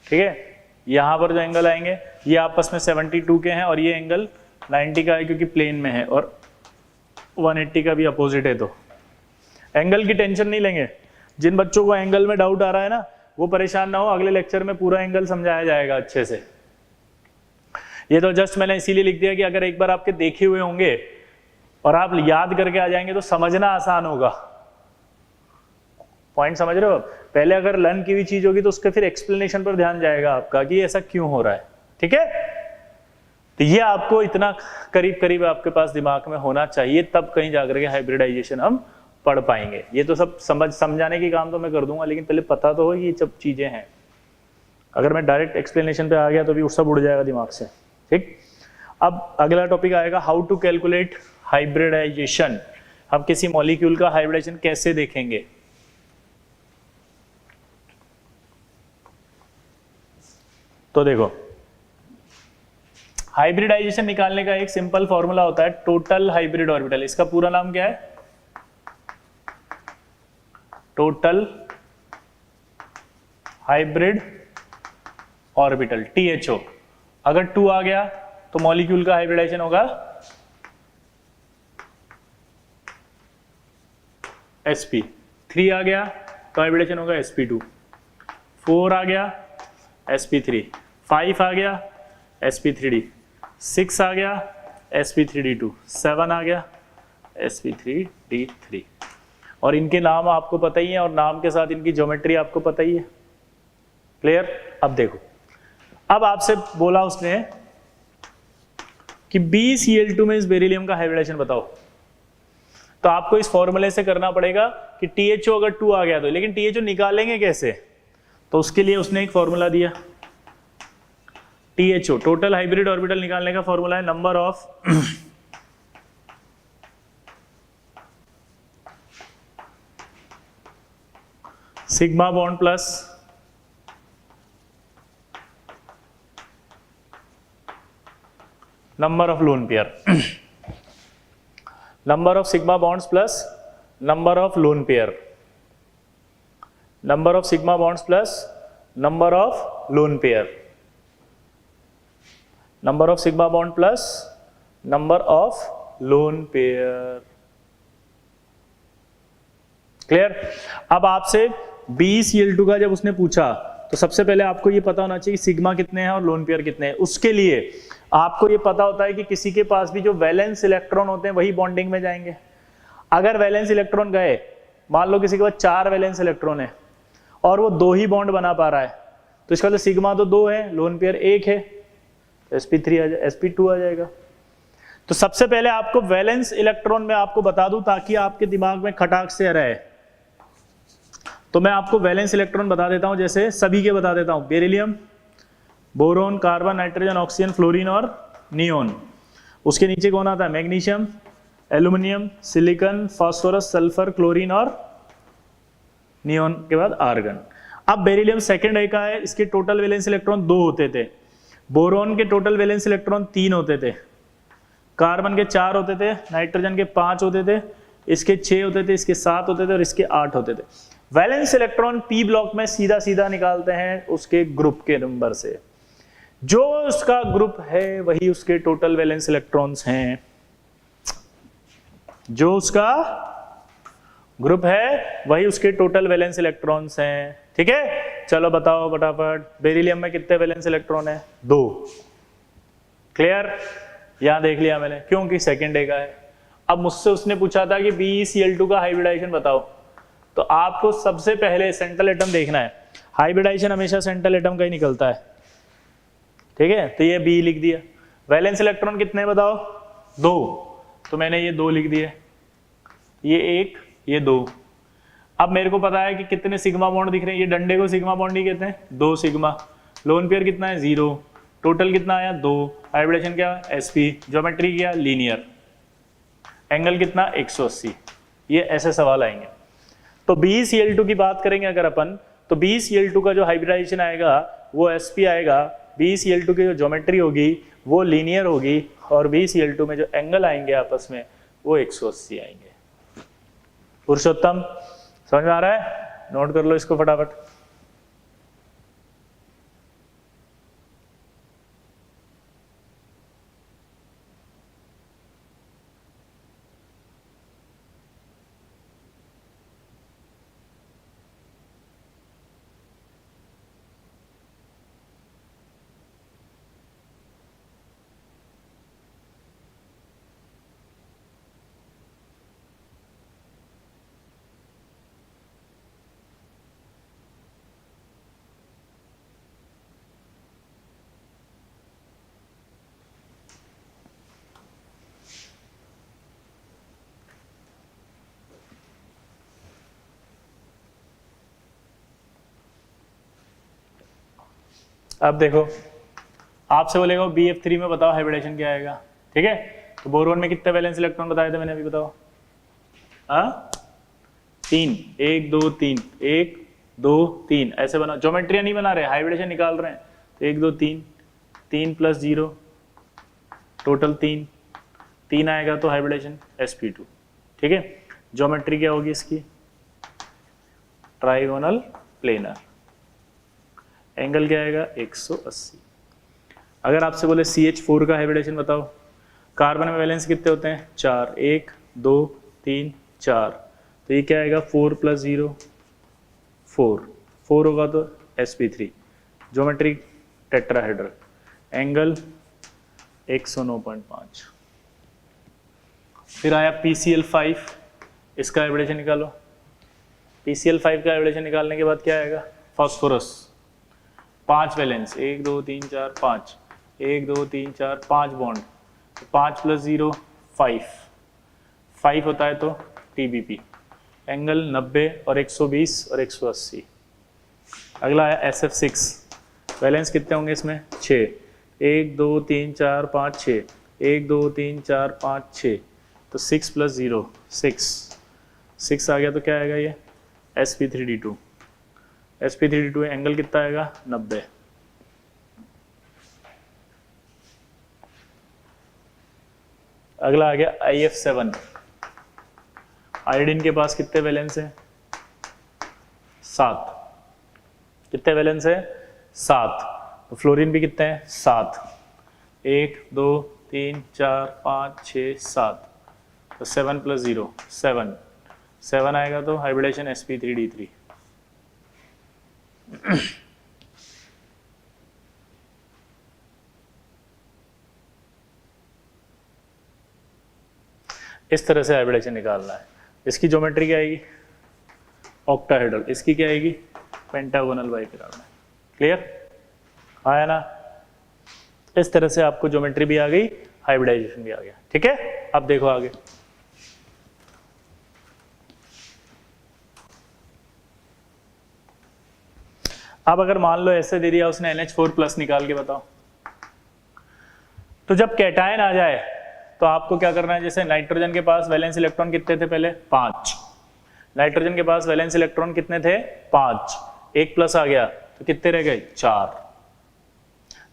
ठीक है। यहां पर जो एंगल आएंगे ये आपस में 72 के हैं, और ये एंगल 90 का है क्योंकि प्लेन में है, और 180 का भी अपोजिट है। तो एंगल की टेंशन नहीं लेंगे। जिन बच्चों को एंगल में डाउट आ रहा है ना, वो परेशान ना हो, अगले लेक्चर में पूरा एंगल समझाया जाएगा अच्छे से। ये तो जस्ट मैंने इसीलिए लिख दिया कि अगर एक बार आपके देखे हुए होंगे और आप याद करके आ जाएंगे तो समझना आसान होगा। पॉइंट समझ रहे हो? पहले अगर लर्न की हुई चीज होगी तो उसके फिर एक्सप्लेनेशन पर ध्यान जाएगा आपका कि ऐसा क्यों हो रहा है। ठीक है, तो ये आपको इतना करीब करीब आपके पास दिमाग में होना चाहिए, तब कहीं जाकर के हाइब्रिडाइजेशन हम पढ़ पाएंगे। ये तो सब समझाने की काम तो मैं कर दूंगा, लेकिन पहले पता तो हो ये सब चीजें हैं। अगर मैं डायरेक्ट एक्सप्लेनेशन पे आ गया तो भी सब उड़ जाएगा दिमाग से। ठीक, अब अगला टॉपिक आएगा हाउ टू कैलकुलेट हाइब्रिडाइजेशन। हम किसी मॉलिक्यूल का हाइब्रिडाइजेशन कैसे देखेंगे। तो देखो, हाइब्रिडाइजेशन निकालने का एक सिंपल फॉर्मूला होता है टोटल हाइब्रिड ऑर्बिटल। इसका पूरा नाम क्या है? Total hybrid orbital, THO। अगर 2 आ गया तो मॉलिक्यूल का हाइब्रिडाइजेशन होगा sp। 3 आ गया तो हाइब्रिडेशन होगा sp2। 4 आ गया sp3। 5 आ गया sp3d। 6 आ गया sp3d2। 7 आ गया sp3d3। और इनके नाम आपको पता ही है, और नाम के साथ इनकी ज्योमेट्री आपको पता ही है। क्लियर? अब देखो, अब आपसे बोला उसने कि BCl2 में इस बेरिलियम का हाइब्रिडाइजेशन बताओ, तो आपको इस फॉर्मूले से करना पड़ेगा कि THO अगर 2 आ गया तो, लेकिन THO निकालेंगे कैसे? तो उसके लिए उसने एक फॉर्मूला दिया। THO टोटल हाइब्रिड ऑर्बिटल निकालने का फॉर्मूला है number of sigma bond plus number of lone pair. Number of sigma bonds plus number of lone pair. Number of sigma bonds plus number of lone pair. Number of sigma bond plus number of lone pair. Clear? अब आपसे BCl2 का जब उसने पूछा तो सबसे पहले आपको ये पता होना चाहिए सिग्मा कितने हैं और लोन पेयर कितने हैं। उसके लिए आपको ये पता होता है कि किसी के पास भी जो वैलेंस इलेक्ट्रॉन होते हैं वही बॉन्डिंग में जाएंगे। अगर वैलेंस इलेक्ट्रॉन गए, मान लो किसी के पास 4 वैलेंस इलेक्ट्रॉन है और वो 2 ही बॉन्ड बना पा रहा है, तो इसका मतलब सिग्मा तो 2 है, लोन पेयर 1 है, तो sp3 आ जाए, sp2 आ जाएगा। तो सबसे पहले आपको वैलेंस इलेक्ट्रॉन में आपको बता दूं ताकि आपके दिमाग में खटाक से रहे, तो मैं आपको वैलेंस इलेक्ट्रॉन बता देता हूं, जैसे सभी के बता देता हूं। Beryllium, boron, carbon, nitrogen, oxygen, fluorine और नियोन। उसके नीचे कौन आता है? Magnesium, aluminium, silicon, phosphorus, sulphur, chlorine और नियोन के बाद आर्गन। अब बेरिलियम सेकंड है का है, इसके टोटल वैलेंस इलेक्ट्रॉन 2 होते थे। बोरोन के टोटल वैलेंस इलेक्ट्रॉन 3 होते थे। कार्बन के 4 होते थे, नाइट्रोजन के 5 होते थे, इसके 6 होते थे, इसके 7 होते थे और इसके 8 होते थे। वैलेंस इलेक्ट्रॉन p ब्लॉक में सीधा सीधा निकालते हैं उसके ग्रुप के नंबर से। जो उसका ग्रुप है वही उसके टोटल वैलेंस इलेक्ट्रॉन्स हैं। जो उसका ग्रुप है वही उसके टोटल वैलेंस इलेक्ट्रॉन्स हैं। ठीक है, चलो बताओ फटाफट, बेरिलियम में कितने वैलेंस इलेक्ट्रॉन है? 2। क्लियर? यहां देख लिया मैंने, क्योंकि सेकेंड डे का है। अब मुझसे उसने पूछा था कि BeCl2 का हाइब्रिडाइजेशन बताओ, तो आपको सबसे पहले सेंट्रल एटम देखना है। हाइब्रिडाइजेशन हमेशा सेंट्रल एटम का ही निकलता है। ठीक है, तो ये B लिख दिया। वैलेंस इलेक्ट्रॉन कितने बताओ? 2, तो मैंने ये 2 लिख दिए, ये 1, ये 2। अब मेरे को पता है कि कितने सिग्मा बॉन्ड दिख रहे हैं, ये डंडे को सिग्मा बॉन्ड ही कहते हैं, 2 सिग्मा। लोन पेयर कितना है? 0। टोटल कितना आया? 2। हाइब्रिडेशन क्या? sp। ज्योमेट्री क्या? लीनियर। एंगल कितना? 180। ये ऐसे सवाल आएंगे। तो BeCl2 की बात करेंगे अगर अपन, तो BeCl2 का जो हाइब्रिडाइजेशन आएगा वो sp आएगा। BeCl2 की जो ज्योमेट्री होगी वो लीनियर होगी, और BeCl2 में जो एंगल आएंगे आपस में वो 180 आएंगे। पुरुषोत्तम, समझ में आ रहा है? नोट कर लो इसको फटाफट। अब देखो आपसे बोलेगा BF3 में बताओ हाइब्रिडेशन क्या आएगा, ठीक है। तो बोरोन में कितने वैलेंस इलेक्ट्रॉन बताए थे मैंने अभी, बताओ। 3, 1 2 3, 1 2 3 ऐसे बना, ज्योमेट्रिया नहीं बना रहे, हाइब्रिडेशन निकाल रहे हैं। तो 1 2 3, 3 + 0 टोटल 3 आएगा, तो हाइब्रिडेशन sp2, ठीक है। ज्योमेट्री क्या होगी इसकी, ट्राइगोनल प्लेनर। एंगल क्या आएगा 180। अगर आपसे बोले CH4 का हाइब्रिडेशन बताओ, कार्बन में वैलेंस कितने होते हैं 4, 1 2 3 4, तो ये क्या आएगा 4 + 0 4 होगा तो sp3, ज्योमेट्री टेट्राहेड्रल, एंगल 109.5। फिर आया PCl5, इसका हाइब्रिडेशन निकालो। PCl5 का हाइब्रिडेशन निकालने के बाद क्या आएगा, फास्फोरस 5 वैलेंस, 1 2 3 4 5, 1 2 3 4 5 बॉन्ड, 5 + 0 5 होता है तो TBP, एंगल 90 और 120 और 180। अगला आया SF6, वैलेंस कितने होंगे इसमें 6, 1 2 3 4 5 6, 1 2 3 4 5 6, तो 6 + 0 6 आ गया, तो क्या आएगा ये sp3d2। sp3d2 एंगल कितना आएगा 90। अगला आ गया IF7, आयोडीन के पास कितने वैलेंस है 7, कितने वैलेंस है 7, तो फ्लोरीन भी कितने हैं 7, 1 2 3 4 5 6 7, तो 7 + 0 7 आएगा, तो हाइब्रिडेशन sp3d3। इस तरह से हाइब्रिडेशन निकालना है। इसकी ज्योमेट्री क्या आएगी ऑक्टाहेड्रल, इसकी क्या आएगी पेंटागोनल बाइपिरामिड। क्लियर आया ना। इस तरह से आपको ज्योमेट्री भी आ गई, हाइब्रिडाइजेशन भी आ गया, ठीक है। अब देखो आगे, अब अगर मान लो ऐसे दे दिया उसने NH4+ निकाल के बताओ, तो जब कैटायन आ जाए तो आपको क्या करना है, जैसे नाइट्रोजन के पास वैलेंस इलेक्ट्रॉन कितने थे पहले 5, नाइट्रोजन के पास वैलेंस इलेक्ट्रॉन कितने थे 5, 1 प्लस आ गया तो कितने रह गए 4।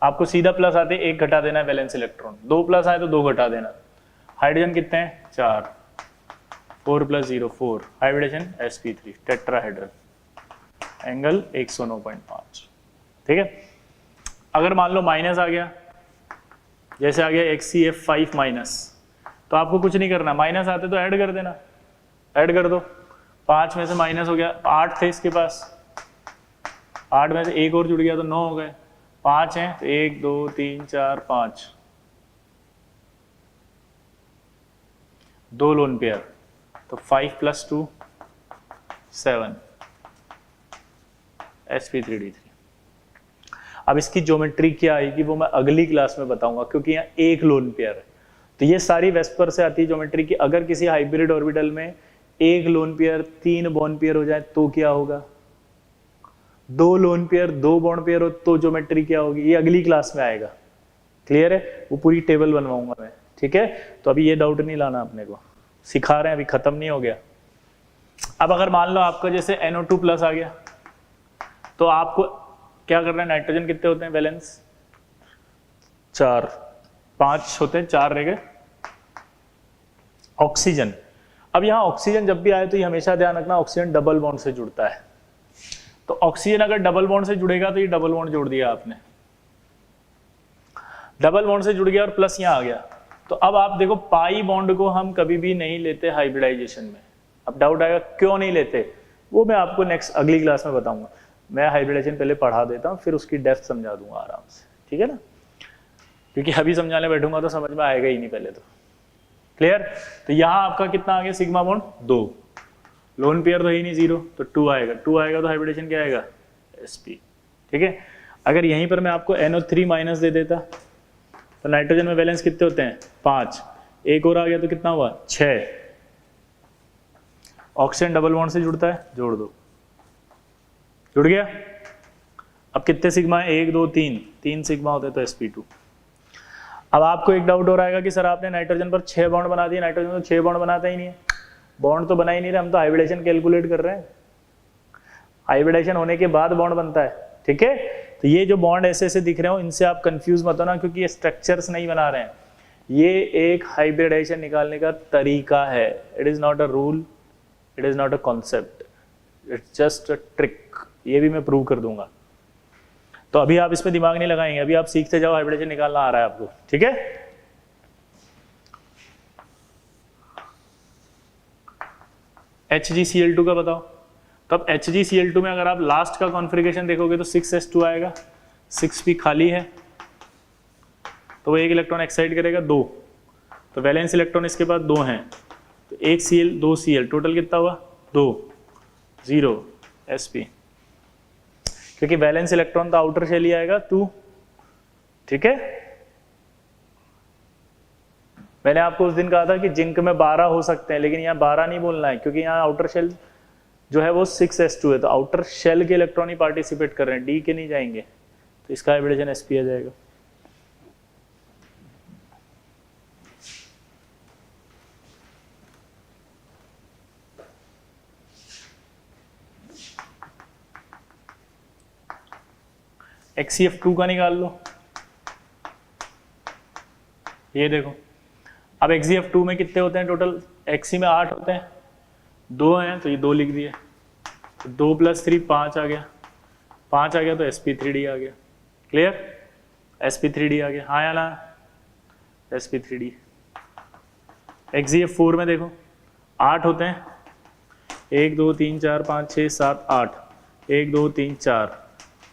आपको सीधा प्लस आते 1 घटा देना है वैलेंस इलेक्ट्रॉन, 2 प्लस आए तो 2 घटा देना। हाइड्रोजन कितने हैं 4, 4 + 0 4, हाइब्रिडेशन sp3 टेट्राहेड्रल, एंगल 109.5, ठीक है। अगर मान लो माइनस आ गया, जैसे आ गया HCF5-, तो आपको कुछ नहीं करना, माइनस आते तो ऐड कर देना, ऐड कर दो। 5 में से माइनस हो गया, 8 थे इसके पास, 8 में से एक और जुड़ गया तो 9 हो गए, 5 हैं तो 1 2 3 4 5, 2 लोन पेयर, तो 5 + 2 7, sp3d3। अब इसकी ज्योमेट्री क्या आएगी वो मैं अगली क्लास में बताऊंगा, क्योंकि यहाँ एक लोन पेयर है। तो ये सारी वेस्पर से आती है ज्योमेट्री की। अगर किसी हाइब्रिड ऑर्बिटल में एक लोन पेयर 3 बॉन्ड पेयर हो जाए तो क्या होगा, 2 लोन पेयर 2 बॉन्ड पेयर हो तो ज्योमेट्री क्या होगी, ये अगली क्लास में आएगा। क्लियर है, वो पूरी टेबल बनवाऊंगा मैं, ठीक है। तो अभी ये डाउट नहीं लाना, अपने को सिखा रहे हैं, अभी खत्म नहीं हो गया। अब अगर मान लो आपका जैसे NO2+ आ गया, तो आपको क्या करना है, नाइट्रोजन कितने होते हैं वैलेंस 4, 5 होते हैं, 4 रह गए। ऑक्सीजन, अब यहाँ ऑक्सीजन जब भी आए तो ये हमेशा ध्यान रखना ऑक्सीजन डबल बॉन्ड से जुड़ता है। तो ऑक्सीजन अगर डबल बॉन्ड से जुड़ेगा तो ये डबल बॉन्ड जोड़ दिया आपने, डबल बॉन्ड से जुड़ गया और प्लस यहाँ आ गया। तो अब आप देखो पाई बॉन्ड को हम कभी भी नहीं लेते हाइब्रिडाइजेशन में। अब डाउट आएगा क्यों नहीं लेते, वो मैं आपको नेक्स्ट अगली क्लास में बताऊंगा। मैं हाइब्रिडेशन पहले पढ़ा देता हूँ, फिर उसकी डेप्थ समझा दूंगा आराम से, ठीक है ना, क्योंकि अभी समझाने बैठूंगा तो समझ में आएगा ही नहीं पहले तो। क्लियर। तो यहाँ आपका कितना आ गया सिग्मा बॉन्ड 2, लोन पेयर तो है ही नहीं 0, तो 2 आएगा, 2 आएगा तो हाइब्रिडेशन क्या आएगा sp, ठीक है। अगर यहीं पर मैं आपको NO3- दे देता तो नाइट्रोजन में वैलेंस कितने होते हैं 5, एक और आ गया तो कितना हुआ 6। ऑक्सीजन डबल बॉन्ड से जुड़ता है, जोड़ दो, जुड़ गया। अब कितने सिग्मा है, 1 2 3, 3 सिग्मा होते तो sp2। अब आपको एक डाउट हो रहा है कि सर आपने नाइट्रोजन पर 6 बॉन्ड बना दिए, नाइट्रोजन तो 6 बॉन्ड बनाता ही नहीं है, बॉन्ड तो बना ही नहीं रहे, हम तो हाइब्रिडेशन कैलकुलेट कर रहे हैं, हाइब्रिडेशन होने के बाद बॉन्ड बनता है, ठीक है। तो ये जो बॉन्ड ऐसे ऐसे दिख रहे हो इनसे आप कंफ्यूज मत होना, क्योंकि ये स्ट्रक्चर्स नहीं बना रहे हैं, ये एक हाइब्रिडेशन निकालने का तरीका है। It is not a rule, it is not a concept, it's just a trick. ये भी मैं प्रूव कर दूंगा, तो अभी आप इस पे दिमाग नहीं लगाएंगे, अभी आप सीखते जाओ, हाइब्रिडेशन निकालना आ रहा है आपको, ठीक है। HgCl2 का बताओ। तब HgCl2 में अगर आप लास्ट का कॉन्फ़िगरेशन देखोगे तो 6s2 आएगा, 6p खाली है, तो वो एक इलेक्ट्रॉन एक्साइड करेगा 2, तो वैलेंस इलेक्ट्रॉन इसके पास 2 हैं, तो 1 Cl 2 Cl, टोटल कितना हुआ 2, 0 sp, क्योंकि वैलेंस इलेक्ट्रॉन तो आउटर शेल ही आएगा 2, ठीक है। मैंने आपको उस दिन कहा था कि जिंक में 12 हो सकते हैं, लेकिन यहाँ 12 नहीं बोलना है, क्योंकि यहाँ आउटर शेल जो है वो 6s2 है, तो आउटर शेल के इलेक्ट्रॉन ही पार्टिसिपेट कर रहे हैं, डी के नहीं जाएंगे, तो इसका हाइब्रिडेशन sp आ जाएगा। HCF2 का निकाल लो, ये देखो। अब HCF2 में कितने होते हैं टोटल, Xc में 8 होते हैं, 2 हैं तो ये 2 लिख दिए, तो 2 + 3 5 आ गया, 5 आ गया तो sp3d आ गया, क्लियर, sp3d आ गया, हाँ या ना, sp3d। HCF4 में देखो 8 होते हैं, 1 2 3 4 5 6 7 8, 1 2 3 4,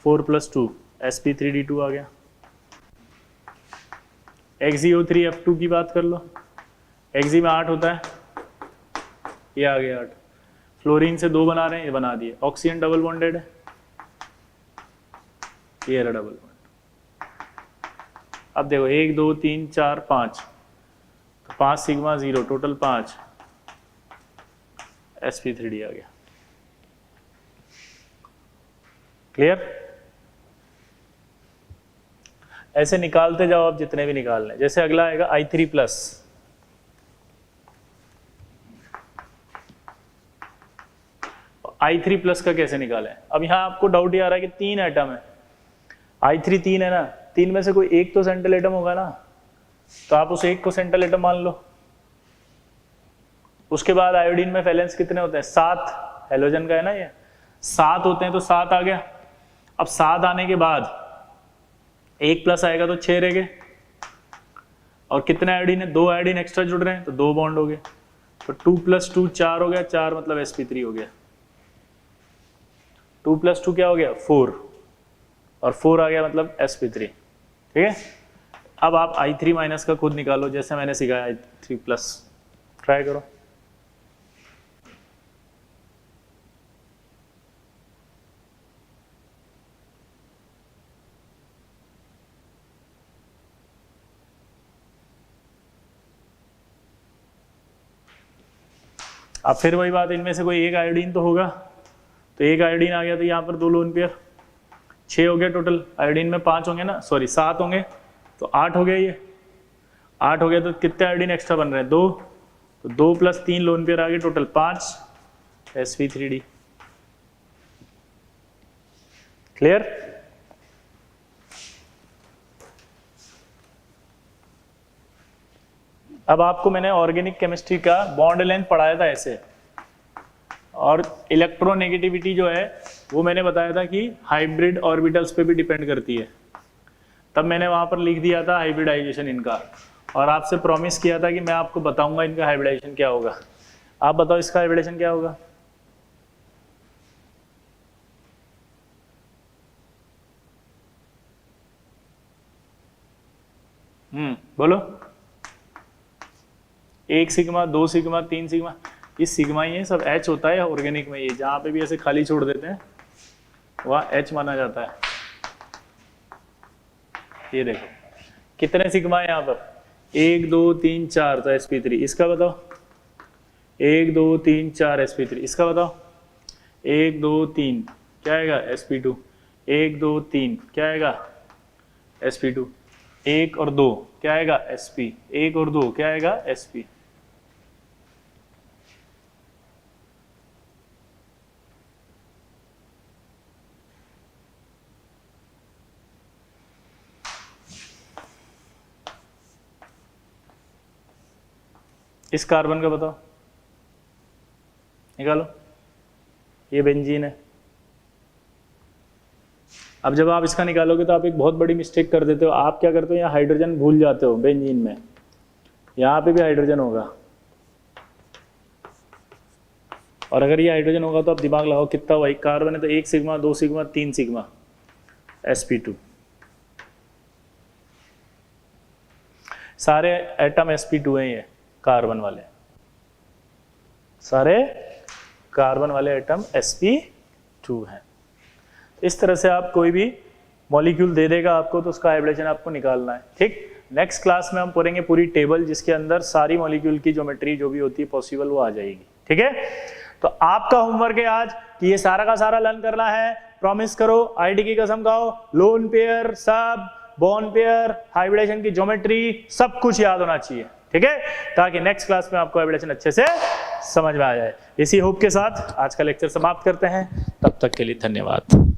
4 + 2 sp3d2 आ गया। XeO3F2 की बात कर लो, Xe में 8 होता है, ये आ गया 8, फ्लोरीन से 2 बना रहे हैं, ये बना दिए, ऑक्सीजन डबल बॉन्डेड है, ये रहा डबल बॉन्ड। अब देखो 1 2 3 4 5, तो 5 सिग्मा 0, टोटल 5, sp3d आ गया, क्लियर। ऐसे निकालते जाओ आप जितने भी निकालने। जैसे अगला आएगा I3+, I3+ का कैसे निकालें। अब यहाँ आपको डाउट ये आ रहा है कि 3 एटम है, I3 3 है ना, 3 में से कोई एक तो सेंट्रल एटम होगा ना, तो आप उस एक को सेंट्रल एटम मान लो। उसके बाद आयोडीन में वैलेंस कितने होते हैं, 7, हेलोजन का है ना ये, 7 होते हैं, तो 7 आ गया। अब 7 आने के बाद 1+ आएगा तो 6 रह गए, और कितने आयोडीन है, 2 आयोडीन एक्स्ट्रा जुड़ रहे हैं, तो 2 बॉन्ड हो गए, तो 2 + 2 4 हो गया, 4 मतलब sp3 हो गया, 2 + 2 क्या हो गया 4, और 4 आ गया मतलब sp3, ठीक है। अब आप I3- का खुद निकालो, जैसे मैंने सिखाया I3+, ट्राई करो। अब फिर वही बात, इनमें से कोई एक आयोडीन तो होगा, तो एक आयोडीन आ गया, तो यहाँ पर 2 लोन पेयर, 6 हो गया टोटल, आयोडीन में 5 होंगे ना, सॉरी 7 होंगे, तो 8 हो गया, ये 8 हो गया, तो कितने आयोडीन एक्स्ट्रा बन रहे हैं, 2, तो 2 + 3 लोन पेयर आ गए, टोटल 5 sp3d, क्लियर। अब आपको मैंने ऑर्गेनिक केमिस्ट्री का बॉन्ड लेंथ पढ़ाया था ऐसे, और इलेक्ट्रोनेगेटिविटी जो है वो मैंने बताया था कि हाइब्रिड ऑर्बिटल्स पे भी डिपेंड करती है, तब मैंने वहां पर लिख दिया था हाइब्रिडाइजेशन इनका, और आपसे प्रॉमिस किया था कि मैं आपको बताऊंगा इनका हाइब्रिडाइजेशन क्या होगा। आप बताओ इसका हाइब्रिडाइजेशन क्या होगा। बोलो, 1 सिग्मा, 2 सिग्मा, 3 सिग्मा, ये सिग्मा ही है, सब H होता है ऑर्गेनिक में, ये जहाँ पे भी ऐसे खाली छोड़ देते हैं वहाँ H माना जाता है। ये देखो कितने सिग्मा है यहाँ पर, 1 2 3 4, तो sp3, इसका बताओ 1 2 3 4 sp3, इसका बताओ 1 2 3 क्या आएगा sp2, 1 2 3 क्या आएगा sp2, 1 और 2 क्या आएगा sp, 1 और 2 क्या आएगा sp। इस कार्बन का बताओ, निकालो, ये बेंजीन है। अब जब आप इसका निकालोगे तो आप एक बहुत बड़ी मिस्टेक कर देते हो, आप क्या करते हो यहाँ हाइड्रोजन भूल जाते हो बेंजीन में, यहाँ पे भी हाइड्रोजन होगा, और अगर ये हाइड्रोजन होगा तो आप दिमाग लगाओ कितना हुआ, एक कार्बन है तो 1 सिग्मा 2 सिग्मा 3 सिग्मा sp2, सारे एटम sp2 हैं, ये कार्बन वाले, सारे कार्बन वाले एटम sp2 हैं। इस तरह से आप कोई भी मॉलिक्यूल दे देगा आपको तो उसका हाइब्रिडेशन आपको निकालना है, ठीक। नेक्स्ट क्लास में हम पढ़ेंगे पूरी टेबल जिसके अंदर सारी मॉलिक्यूल की ज्योमेट्री जो भी होती है पॉसिबल वो आ जाएगी, ठीक है। तो आपका होमवर्क है आज कि ये सारा का सारा लर्न करना है, प्रॉमिस करो, आईडी की कसम खाओ, लोन पेयर, सब बॉन्ड पेयर, हाइब्रिडेशन की ज्योमेट्री सब कुछ याद होना चाहिए, ठीक है, ताकि नेक्स्ट क्लास में आपको हाइब्रिडेशन अच्छे से समझ में आ जाए। इसी होप के साथ आज का लेक्चर समाप्त करते हैं, तब तक के लिए धन्यवाद।